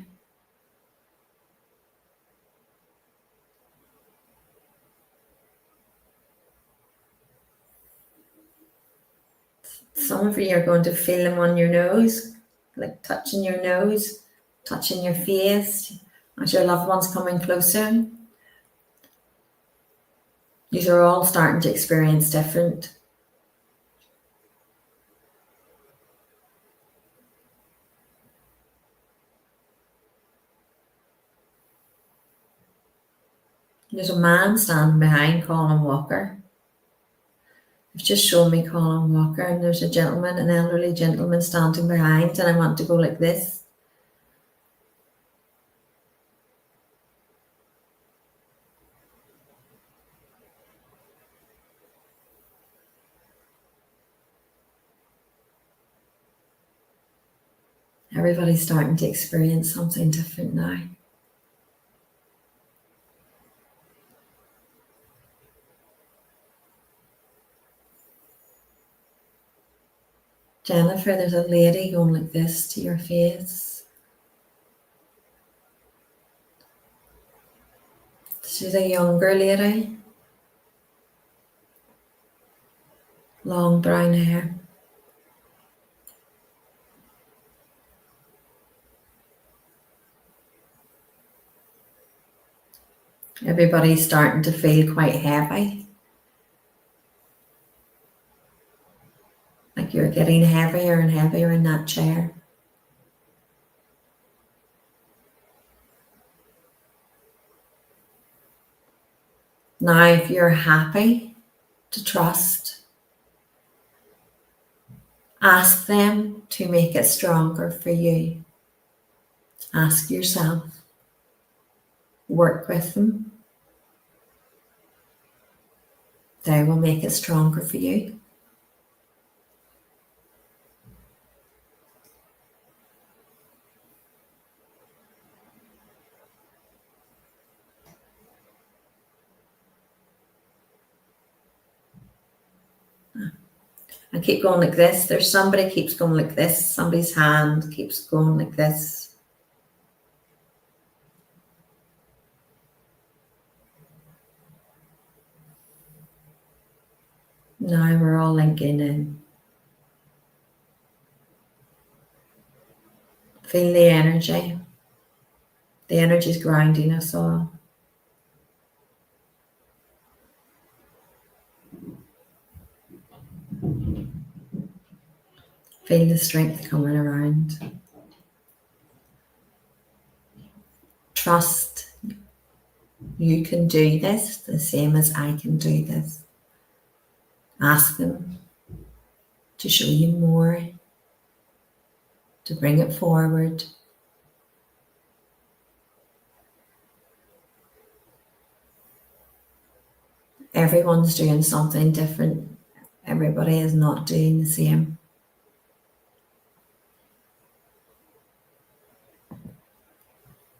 Some of you are going to feel them on your nose, like touching your nose, touching your face as your loved one's coming closer. These are all starting to experience different. There's a man standing behind Colin Walker. They've just shown me Colin Walker, and there's a gentleman, an elderly gentleman standing behind, and I want to go like this. Everybody's starting to experience something different now. Jennifer, there's a lady going like this to your face. She's a younger lady. Long brown hair. Everybody's starting to feel quite heavy. Like you're getting heavier and heavier in that chair. Now, if you're happy to trust Ask them to make it stronger for you. Ask yourself. Work with them. They will make it stronger for you. I keep going like this. There's somebody keeps going like this. Somebody's hand keeps going like this. Now we're all linking in. Feel the energy. The energy is grounding us all. Feel the strength coming around. Trust you can do this the same as I can do this. Ask them to show you more, to bring it forward. Everyone's doing something different. Everybody is not doing the same.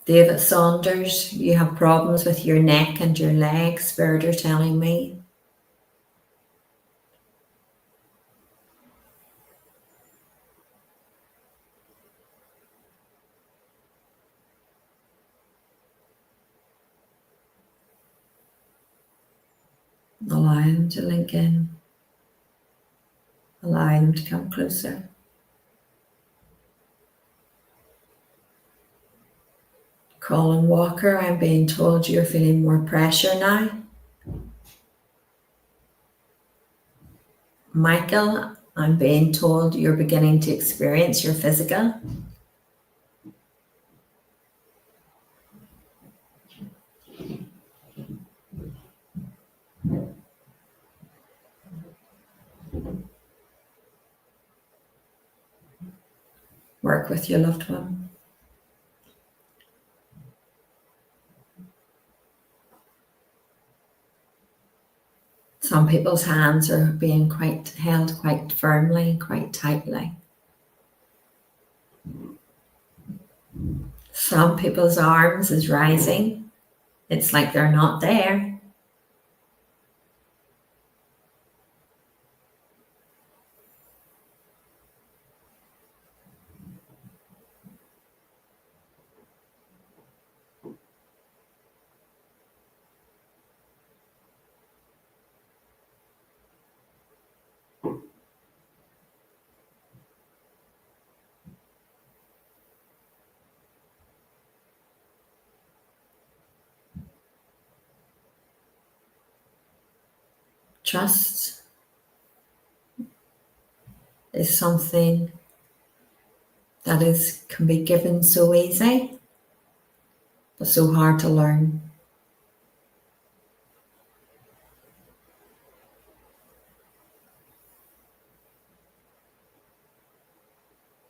David Saunders, you have problems with your neck and your legs, Spirit are telling me. Allow them to link in. Allow them to come closer. Colin Walker, I'm being told you're feeling more pressure now. Michael, I'm being told you're beginning to experience your physical. Work with your loved one. Some people's hands are being held quite firmly, quite tightly. Some people's arms is rising. It's like they're not there. Trust is something that can be given so easy, but so hard to learn.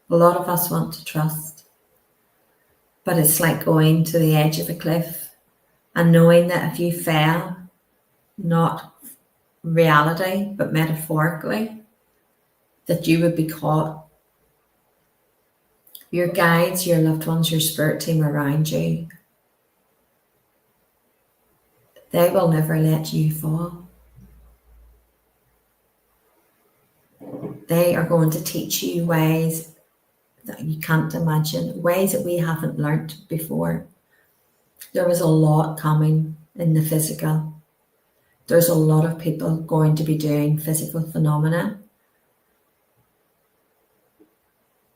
A lot of us want to trust, but it's like going to the edge of a cliff and knowing that if you fell, not reality, but metaphorically, that you would be caught. Your guides, your loved ones, your spirit team around you, they will never let you fall. They are going to teach you ways that you can't imagine, ways that we haven't learnt before. There was a lot coming in the physical. There's a lot of people going to be doing physical phenomena.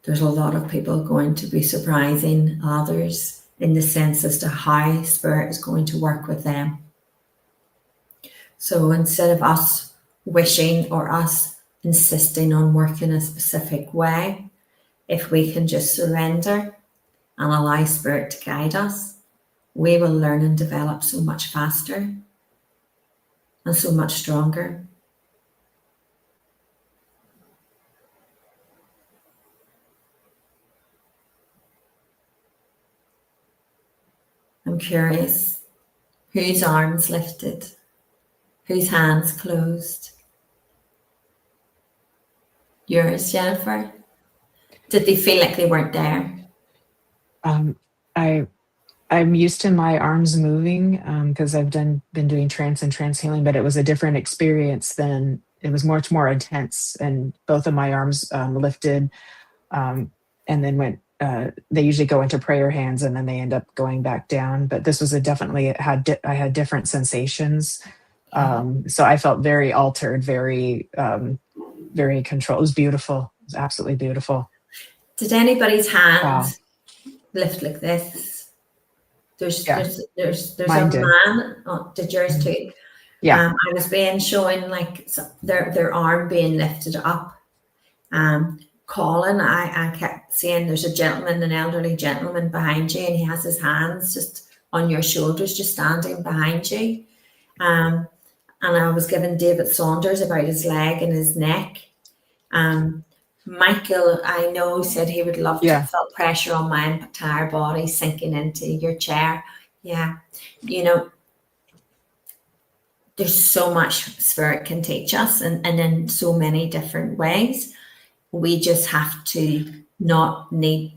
There's a lot of people going to be surprising others in the sense as to how spirit is going to work with them. So instead of us wishing or us insisting on working a specific way, if we can just surrender and allow spirit to guide us, we will learn and develop so much faster and so much stronger. curious. Whose arms lifted? Whose hands closed? Yours, Jennifer? Did they feel like they weren't there? I'm used to my arms moving because I've been doing trance and trance healing, but it was a different experience than it was much more intense. And both of my arms lifted and then went. They usually go into prayer hands and then they end up going back down. But this was I had different sensations. So I felt very altered, very controlled. It was beautiful. It was absolutely beautiful. Did anybody's hands lift like this? There's Mine a did. man. Oh, did yours too? Yeah. I was being showing like their arm being lifted up. Calling. I kept saying there's a gentleman, an elderly gentleman behind you, and he has his hands just on your shoulders, just standing behind you. And I was giving David Saunders about his leg and his neck. Michael, I know, said he would love to feel pressure on my entire body sinking into your chair. Yeah. You know, there's so much spirit can teach us and in so many different ways. We just have to not need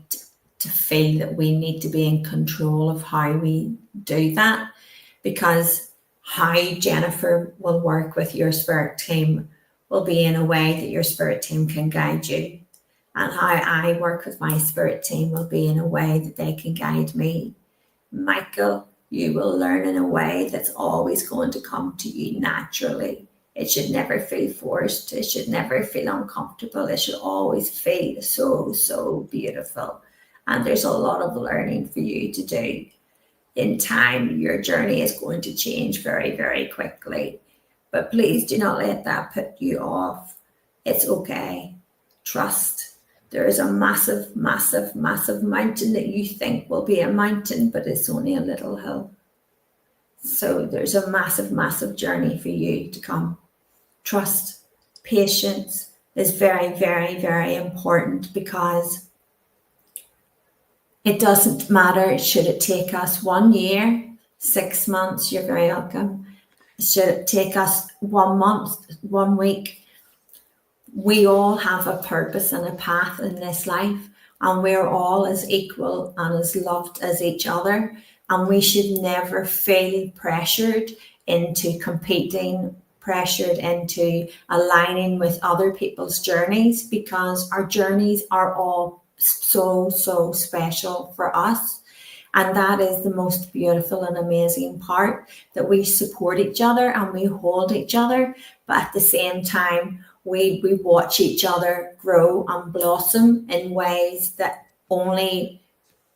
to feel that we need to be in control of how we do that, because how Jennifer will work with your spirit team will be in a way that your spirit team can guide you. And how I work with my spirit team will be in a way that they can guide me. Michael, you will learn in a way that's always going to come to you naturally. It should never feel forced. It should never feel uncomfortable. It should always feel so, so beautiful. And there's a lot of learning for you to do. In time, your journey is going to change very, very quickly. But please do not let that put you off. It's okay. Trust. There is a massive, massive, massive mountain that you think will be a mountain, but it's only a little hill. So there's a massive, massive journey for you to come. Trust, patience is very, very, very important, because it doesn't matter. Should it take us 1 year, 6 months, you're very welcome. Should it take us 1 month, 1 week? We all have a purpose and a path in this life, and we're all as equal and as loved as each other. And we should never feel pressured into competing, pressured into aligning with other people's journeys, because our journeys are all so, so special for us. And that is the most beautiful and amazing part, that we support each other and we hold each other, but at the same time, we watch each other grow and blossom in ways that only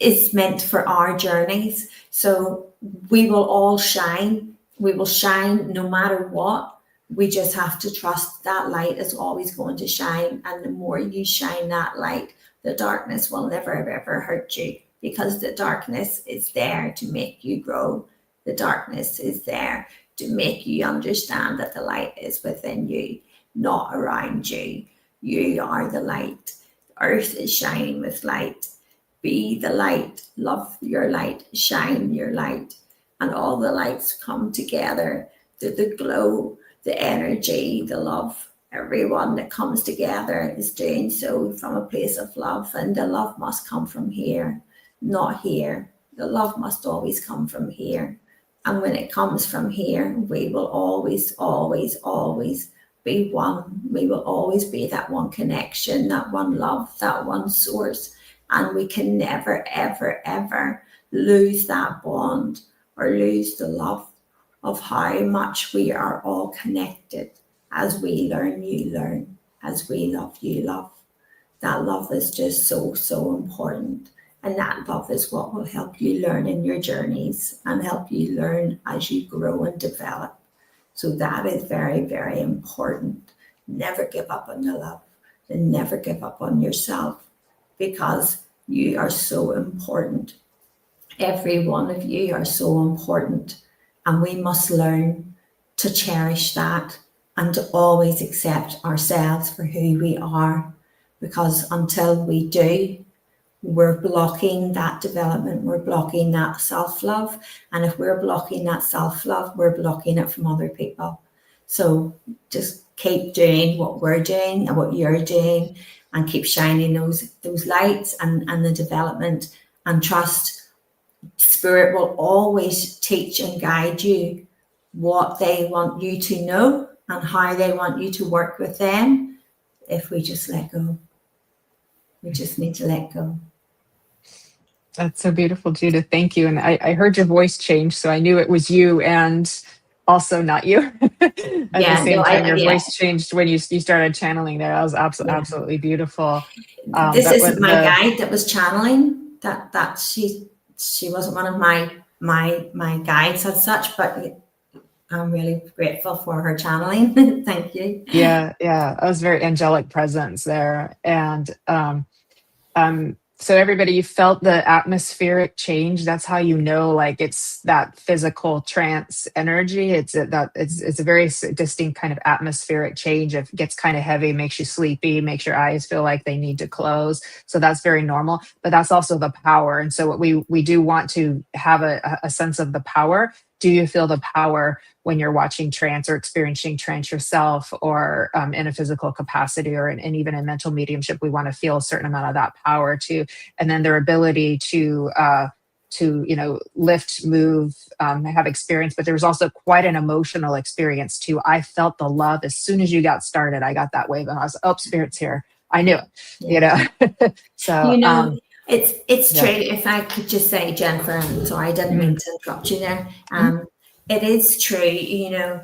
is meant for our journeys. So we will all shine. We will shine no matter what. We just have to trust that light is always going to shine. And the more you shine that light, the darkness will never, ever hurt you, because the darkness is there to make you grow. The darkness is there to make you understand that the light is within you, not around you. You are the light. The earth is shining with light. Be the light. Love your light. Shine your light. And all the lights come together. The glow, the energy, the love. Everyone that comes together is doing so from a place of love. And the love must come from here, not here. The love must always come from here. And when it comes from here, we will always, always, always be one. We will always be that one connection, that one love, that one source. And we can never, ever, ever lose that bond or lose the love of how much we are all connected. As we learn, you learn. As we love, you love. That love is just so, so important. And that love is what will help you learn in your journeys and help you learn as you grow and develop. So that is very, very important. Never give up on the love and never give up on yourself, because you are so important. Every one of you are so important. And we must learn to cherish that and to always accept ourselves for who we are. Because until we do, we're blocking that development, we're blocking that self-love. And if we're blocking that self-love, we're blocking it from other people. So just keep doing what we're doing and what you're doing, and keep shining those lights and the development, and trust Spirit will always teach and guide you what they want you to know and how they want you to work with them, if we just let go. We just need to let go. That's so beautiful, Judith. Thank you. And I heard your voice change, so I knew it was you and also not you. At the same time, your voice changed when you started channeling there. That was absolutely beautiful. This isn't my guide that was channeling. That she wasn't one of my guides as such, but I'm really grateful for her channeling. Thank you. Yeah. That was very angelic presence there. And so everybody, you felt the atmospheric change. That's how you know, like, it's that physical trance energy. It's a very distinct kind of atmospheric change. If it gets kind of heavy, makes you sleepy, makes your eyes feel like they need to close. So that's very normal, but that's also the power. And so what we do want to have a sense of the power. Do you feel the power when you're watching trance or experiencing trance yourself, or in a physical capacity, or and even in mental mediumship? We want to feel a certain amount of that power too, and then their ability to lift, move, have experience. But there was also quite an emotional experience too. I felt the love as soon as you got started. I got that wave, and I was, oh, Spirit's here. I knew it. So It's true. If I could just say, Jennifer, I'm sorry, I didn't mean to interrupt you there. It is true.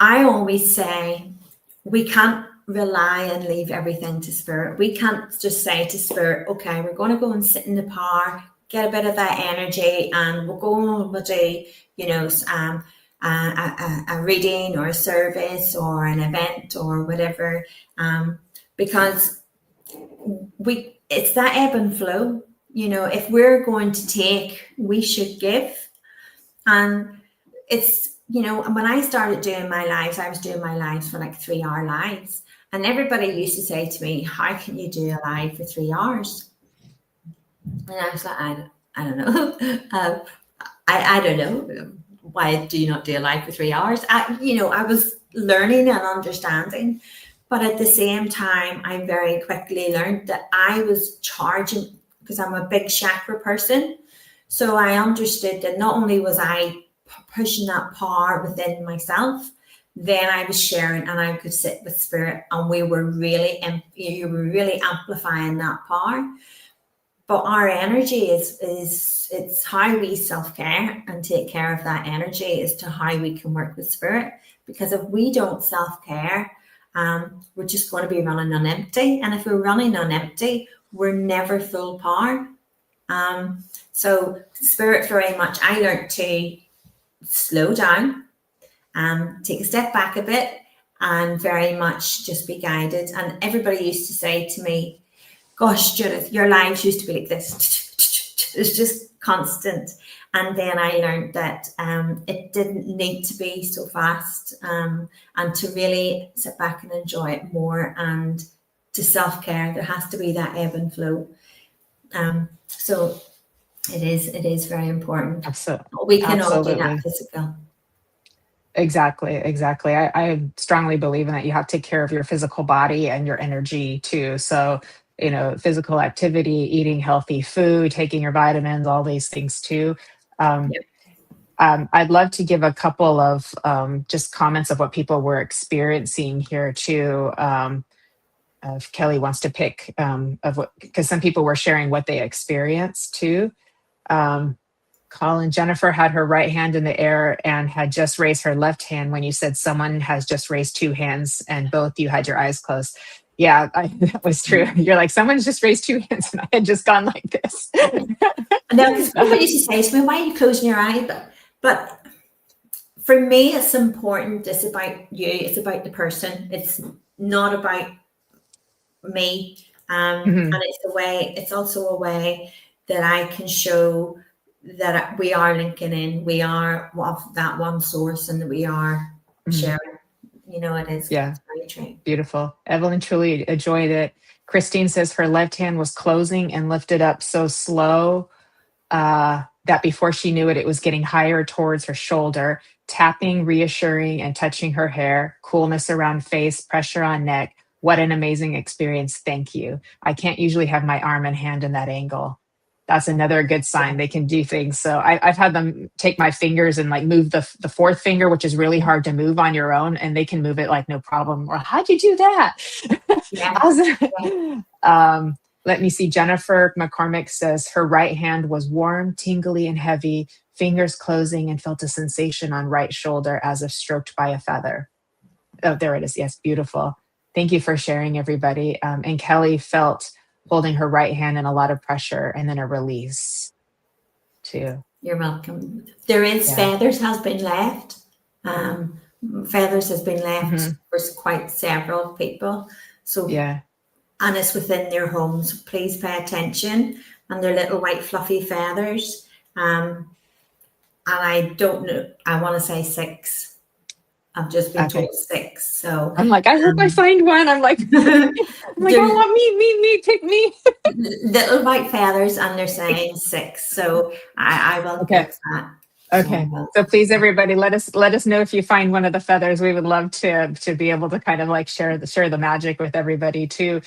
I always say we can't rely and leave everything to Spirit. We can't just say to Spirit, okay, we're going to go and sit in the power, get a bit of that energy, and we'll go and we'll do, a reading or a service or an event or whatever, because it's that ebb and flow. If we're going to take, we should give. And it's, when I started doing my lives, I was doing my lives for like 3-hour lives. And everybody used to say to me, how can you do a live for 3 hours? And I was like, I don't know. I don't know. Why do you not do a live for 3 hours? I was learning and understanding. But at the same time, I very quickly learned that I was charging, because I'm a big chakra person. So I understood that not only was I pushing that power within myself, then I was sharing, and I could sit with Spirit, and you were really amplifying that power. But our energy it's how we self-care and take care of that energy is to how we can work with Spirit. Because if we don't self-care, we're just going to be running on empty. And if we're running on empty, we're never full power. So Spirit, very much, I learned to slow down, take a step back a bit, and very much just be guided. And everybody used to say to me, gosh, Judith, your lives used to be like this. It's just constant. And then I learned that it didn't need to be so fast, and to really sit back and enjoy it more, and to self-care. There has to be that ebb and flow. So it is very important. Absolutely. We can all do that physical. Exactly. I strongly believe in that. You have to take care of your physical body and your energy too. So, physical activity, eating healthy food, taking your vitamins, all these things too. I'd love to give a couple of just comments of what people were experiencing here too. If Kelly wants to pick because some people were sharing what they experienced too. Colin, Jennifer had her right hand in the air and had just raised her left hand when you said someone has just raised 2 hands, and both you had your eyes closed. Yeah, that was true. You're like, someone's just raised 2 hands and I had just gone like this. Now, because people used to say to me, why are you closing your eyes? But for me, it's important. It's about you. It's about the person. It's not about me. And it's also a way that I can show that we are linking in. We are of that one source, and that we are sharing. It is. Yeah. It's very true. Beautiful. Evelyn truly enjoyed it. Christine says her left hand was closing and lifted up so slow that before she knew it, it was getting higher towards her shoulder, tapping, reassuring, and touching her hair, coolness around face, pressure on neck. What an amazing experience. Thank you. I can't usually have my arm and hand in that angle. That's another good sign. They can do things. So I've had them take my fingers and like move the fourth finger, which is really hard to move on your own, and they can move it like no problem. Or how'd you do that? Yeah. Let me see. Jennifer McCormick says her right hand was warm, tingly, and heavy, fingers closing, and felt a sensation on right shoulder as if stroked by a feather. Oh, there it is. Yes, beautiful. Thank you for sharing, everybody. And Kelly felt holding her right hand and a lot of pressure and then a release too. You're welcome. There is feathers has been left. Feathers has been left for quite several people. So and it's within their homes. Please pay attention. And they're little white fluffy feathers. And I don't know, I want to say 6. I've just been told 6. So I'm like, I hope I find one. I'm like, I want me, pick me. Little white feathers, and they're saying 6. So I will get that. Okay. So please, everybody, let us know if you find one of the feathers. We would love to be able to kind of like share the magic with everybody too.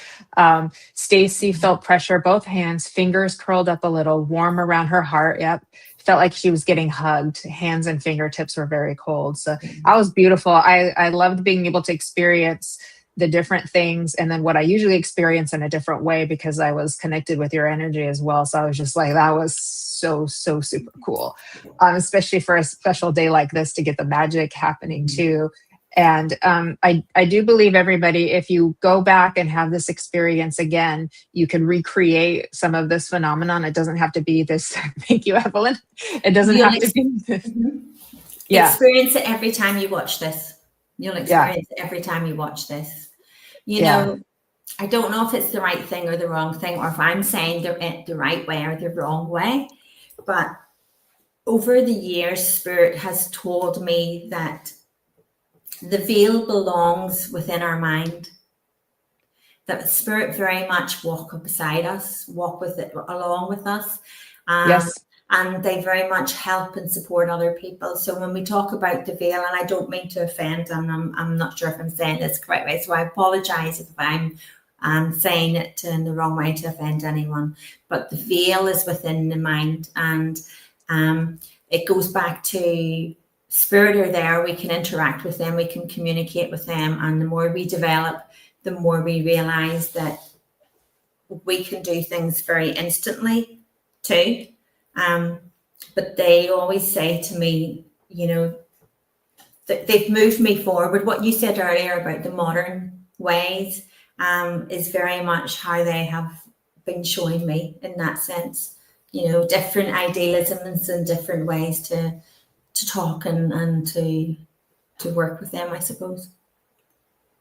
Stacy felt pressure, both hands, fingers curled up a little, warm around her heart. Yep. Felt like she was getting hugged. Hands and fingertips were very cold. So that was beautiful. I loved being able to experience the different things and then what I usually experience in a different way because I was connected with your energy as well. So I was just like, that was so super cool. Especially for a special day like this to get the magic happening too. And I do believe everybody, if you go back and have this experience again, you can recreate some of this phenomenon. It doesn't have to be this. Thank you, Evelyn. It doesn't have to be this. Experience it every time you watch this. You'll experience it every time you watch this. You know, I don't know if it's the right thing or the wrong thing, or if I'm saying the right way or the wrong way, but over the years, Spirit has told me that the veil belongs within our mind, that Spirit very much walk beside us, walk with it along with us. And they very much help and support other people. So when we talk about the veil, and I don't mean to offend, and I'm not sure if I'm saying this correct way, so I apologize if I'm saying it in the wrong way to offend anyone. But the veil is within the mind, and it goes back to Spirit are there. We can interact with them, we can communicate with them, and the more we develop, the more we realize that we can do things very instantly too. But they always say to me, you know, that they've moved me forward. What you said earlier about the modern ways is very much how they have been showing me in that sense, you know, different idealisms and different ways to talk and to work with them, I suppose.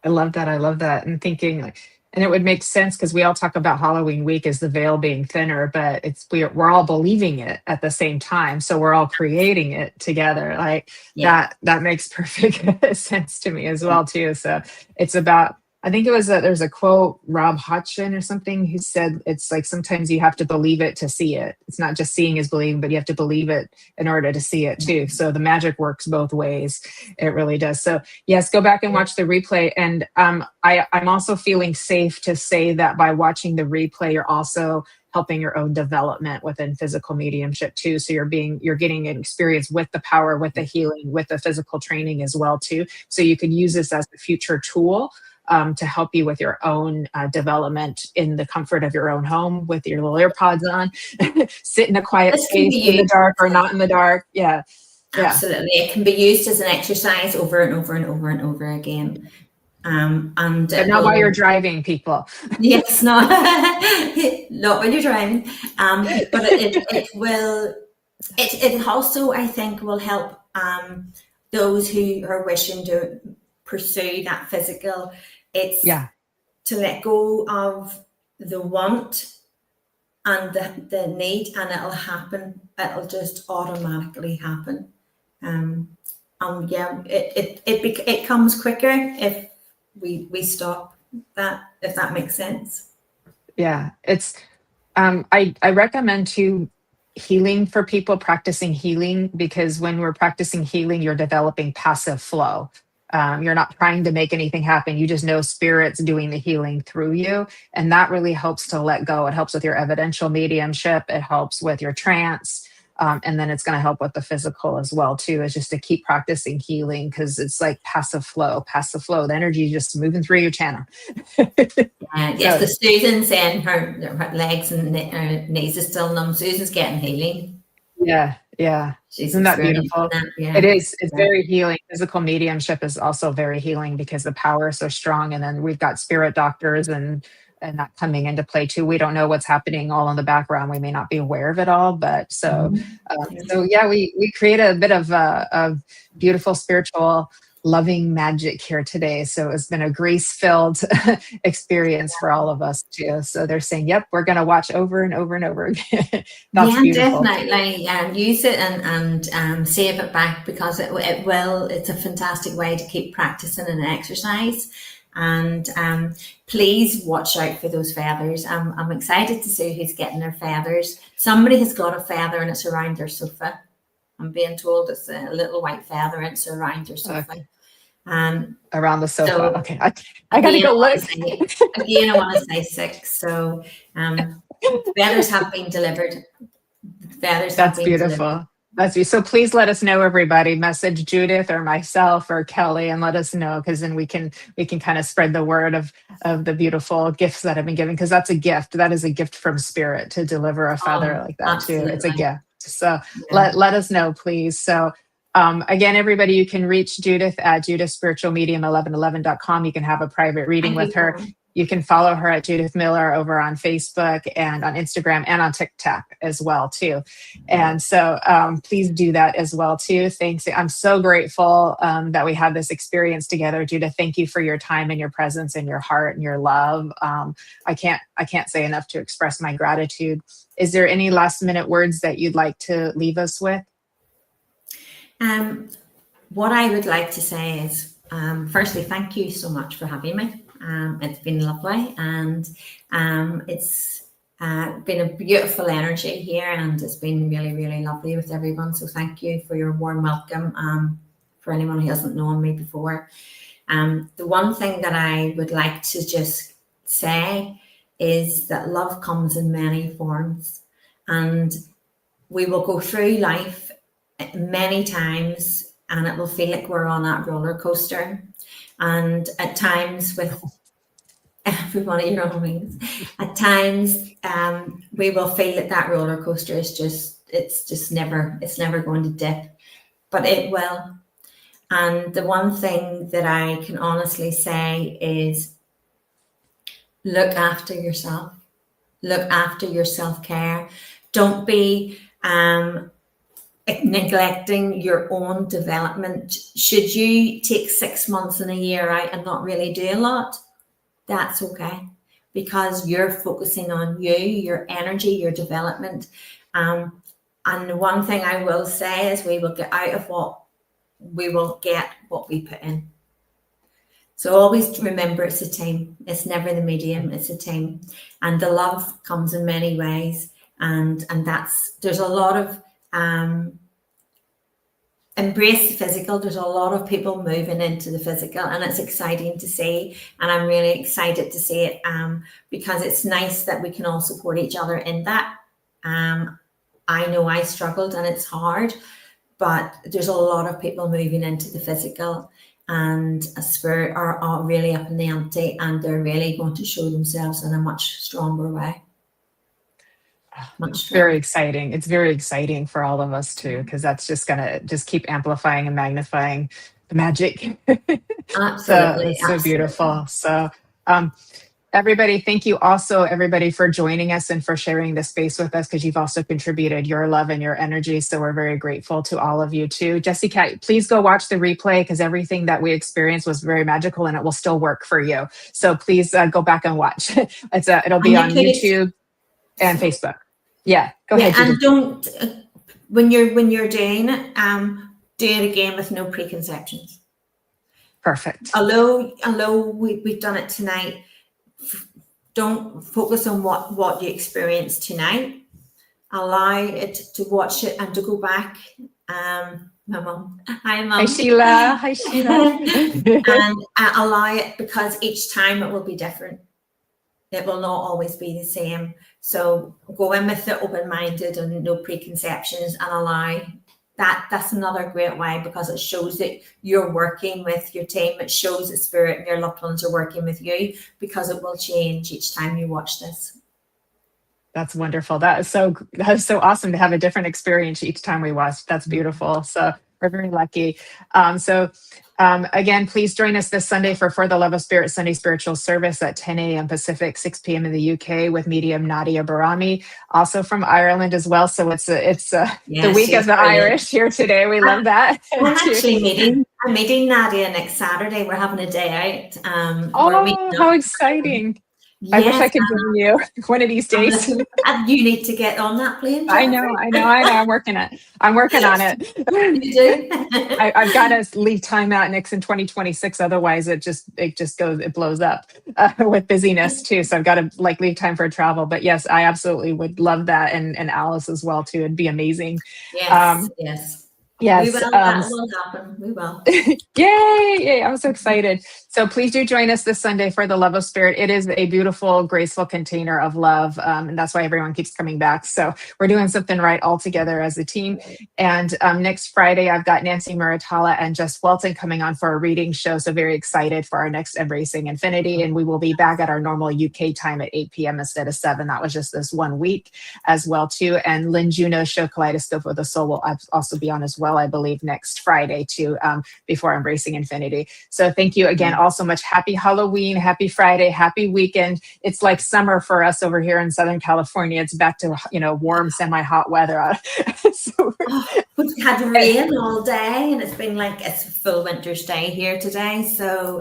I love that. And thinking like, and it would make sense because we all talk about Halloween week as the veil being thinner, but we're all believing it at the same time. So we're all creating it together. Like that makes perfect sense to me as well too. So it's about, I think it was there's a quote, Rob Hodgson or something, who said it's like sometimes you have to believe it to see it. It's not just seeing is believing, but you have to believe it in order to see it too. So the magic works both ways. It really does. So yes, go back and watch the replay. And I'm also feeling safe to say that by watching the replay, you're also helping your own development within physical mediumship too. So you're getting an experience with the power, with the healing, with the physical training as well too. So you can use this as a future tool to help you with your own development in the comfort of your own home with your little AirPods on. Sit in a quiet space in the dark or not in the dark. Yeah. Absolutely. It can be used as an exercise over and over and over and over again. And but not while you're driving, people. Yes, not when you're driving. But it will. It also, I think, will help those who are wishing to pursue that physical. It's to let go of the want and the need, and it'll happen. It'll just automatically happen. It comes quicker if we stop that, if that makes sense. Yeah. It's I recommend too healing for people practicing healing, because when we're practicing healing, you're developing passive flow. You're not trying to make anything happen. You just know spirit's doing the healing through you. And that really helps to let go. It helps with your evidential mediumship. It helps with your trance. And then it's going to help with the physical as well, too, is just to keep practicing healing, because it's like passive flow, passive flow. The energy is just moving through your channel. Yes, the Susan saying her legs and knees are still numb. Susan's getting healing. Yeah, yeah. She's Isn't that beautiful? that, yeah. It is. It's very healing. Physical mediumship is also very healing because the power is so strong. And then we've got spirit doctors and that coming into play too. We don't know what's happening all in the background. We may not be aware of it all, but so yeah, we create a bit of a beautiful spiritual loving magic here today. So it's been a grace-filled experience for all of us too. So they're saying, yep, we're going to watch over and over and over again. That's beautiful. Definitely. Use it and save it back, because it's a fantastic way to keep practicing and exercise. And please watch out for those feathers. I'm excited to see who's getting their feathers. Somebody has got a feather and it's around their sofa. I'm being told it's a little white feather and it's around their sofa. Okay. Around the sofa. So okay. I gotta go look. Again, I want to say 6. So feathers have been delivered. That's beautiful. That's beautiful. So please let us know, everybody. Message Judith or myself or Kelly and let us know, because then we can kind of spread the word of the beautiful gifts that have been given, because that's a gift. That is a gift from spirit to deliver a feather like that absolutely. too. It's a gift. So let us know, please. So again, everybody, you can reach Judith at judithspiritualmedium1111.com. You can have a private reading with her. You can follow her at Judith Millar over on Facebook and on Instagram and on TikTok as well, too. And so please do that as well, too. Thanks. I'm so grateful that we had this experience together. Judith, thank you for your time and your presence and your heart and your love. I can't say enough to express my gratitude. Is there any last minute words that you'd like to leave us with? What I would like to say is, firstly, thank you so much for having me. It's been lovely, and it's been a beautiful energy here, and it's been really, really lovely with everyone. So thank you for your warm welcome. For anyone who hasn't known me before, the one thing that I would like to just say is that love comes in many forms, and we will go through life many times, and it will feel like we're on that roller coaster. And at times, with every one of your own wings, at times we will feel that roller coaster is never going to dip, but it will. And the one thing that I can honestly say is, look after yourself. Look after your self-care. Don't be neglecting your own development. Should you take 6 months and a year out and not really do a lot, that's okay, because you're focusing on you, your energy, your development. And the one thing I will say is, we will get out of what we will get what we put in. So always remember, it's a team. It's never the medium, it's a team. And the love comes in many ways. And there's a lot of embrace the physical. There's a lot of people moving into the physical, and it's exciting to see. And I'm really excited to see it because it's nice that we can all support each other in that. I know I struggled, and it's hard, but there's a lot of people moving into the physical, and a spirit are really up in the ante, and they're really going to show themselves in a much stronger way. Very exciting. It's very exciting for all of us too, because that's just gonna keep amplifying and magnifying the magic. Absolutely. So beautiful. So everybody, thank you also, everybody, for joining us and for sharing this space with us, because you've also contributed your love and your energy. So we're very grateful to all of you too. Jessica, please go watch the replay, because everything that we experienced was very magical, and it will still work for you. So please go back and watch. It'll be on YouTube and Facebook. Yeah, go ahead. And don't, when you're doing it, do it again with no preconceptions. Perfect. Although we've done it tonight, Don't focus on what you experienced tonight. Allow it to watch it and to go back. My mum. Hi, mum. Hi, Sheila. Hi, Sheila. And allow it, because each time it will be different. It will not always be the same. So go in with it open-minded and no preconceptions, and allow that. That's another great way, because it shows that you're working with your team. It shows that spirit and your loved ones are working with you, because it will change each time you watch this. That's wonderful. That is so awesome to have a different experience each time we watch. That's beautiful. So we're very lucky. Again, please join us this Sunday for the Love of Spirit Sunday Spiritual Service at 10 a.m. Pacific, 6 p.m. in the UK, with medium Nadia Barami, also from Ireland as well. So it's the week of the brilliant Irish here today. We love that. I'm actually meeting Nadia next Saturday. We're having a day out. How exciting. Yes, I wish I could join you one of these days. And you need to get on that plane. I know. I'm working on it. You do? I've got to leave time out next in 2026. Otherwise, it blows up with busyness too. So I've got to leave time for travel. But yes, I absolutely would love that, and Alice as well too. It'd be amazing. Yes. Yes. We will. That will happen. We will. Yay. I'm so excited. So please do join us this Sunday for the Love of Spirit. It is a beautiful, graceful container of love. And that's why everyone keeps coming back. So we're doing something right all together as a team. And next Friday, I've got Nancy Muratala and Jess Welton coming on for a reading show. So very excited for our next Embracing Infinity. And we will be back at our normal UK time at 8 p.m. instead of 7. That was just this 1 week as well too. And Lynn Juno's show, Kaleidoscope of the Soul, will also be on as well, I believe, next Friday too, before Embracing Infinity. So thank you again all so much. Happy Halloween, happy Friday, happy weekend. It's like summer for us over here in Southern California. It's back to, warm, semi-hot weather. So we've had rain all day, and it's been it's a full winter's day here today. So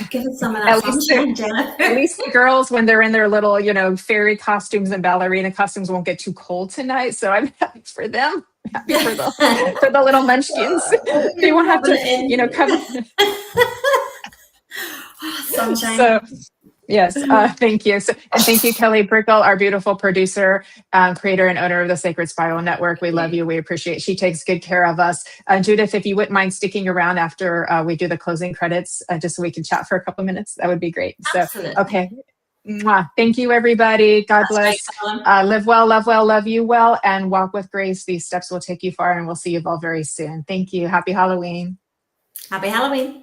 give us some of that sunshine, Jennifer. At least the girls, when they're in their little, fairy costumes and ballerina costumes, won't get too cold tonight. So I'm happy for them. Happy for the little munchkins. They won't have to, come. Sunshine. So, yes, thank you. And thank you, Kelly Brickle, our beautiful producer, creator and owner of the Sacred Spiral Network. We love you. We appreciate it. She takes good care of us. Judith, if you wouldn't mind sticking around after we do the closing credits, just so we can chat for a couple minutes, that would be great. Absolutely. So, okay. Mwah. Thank you, everybody. God bless. Live well, love well, love you well, and walk with grace. These steps will take you far, and we'll see you all very soon. Thank you. Happy Halloween. Happy Halloween.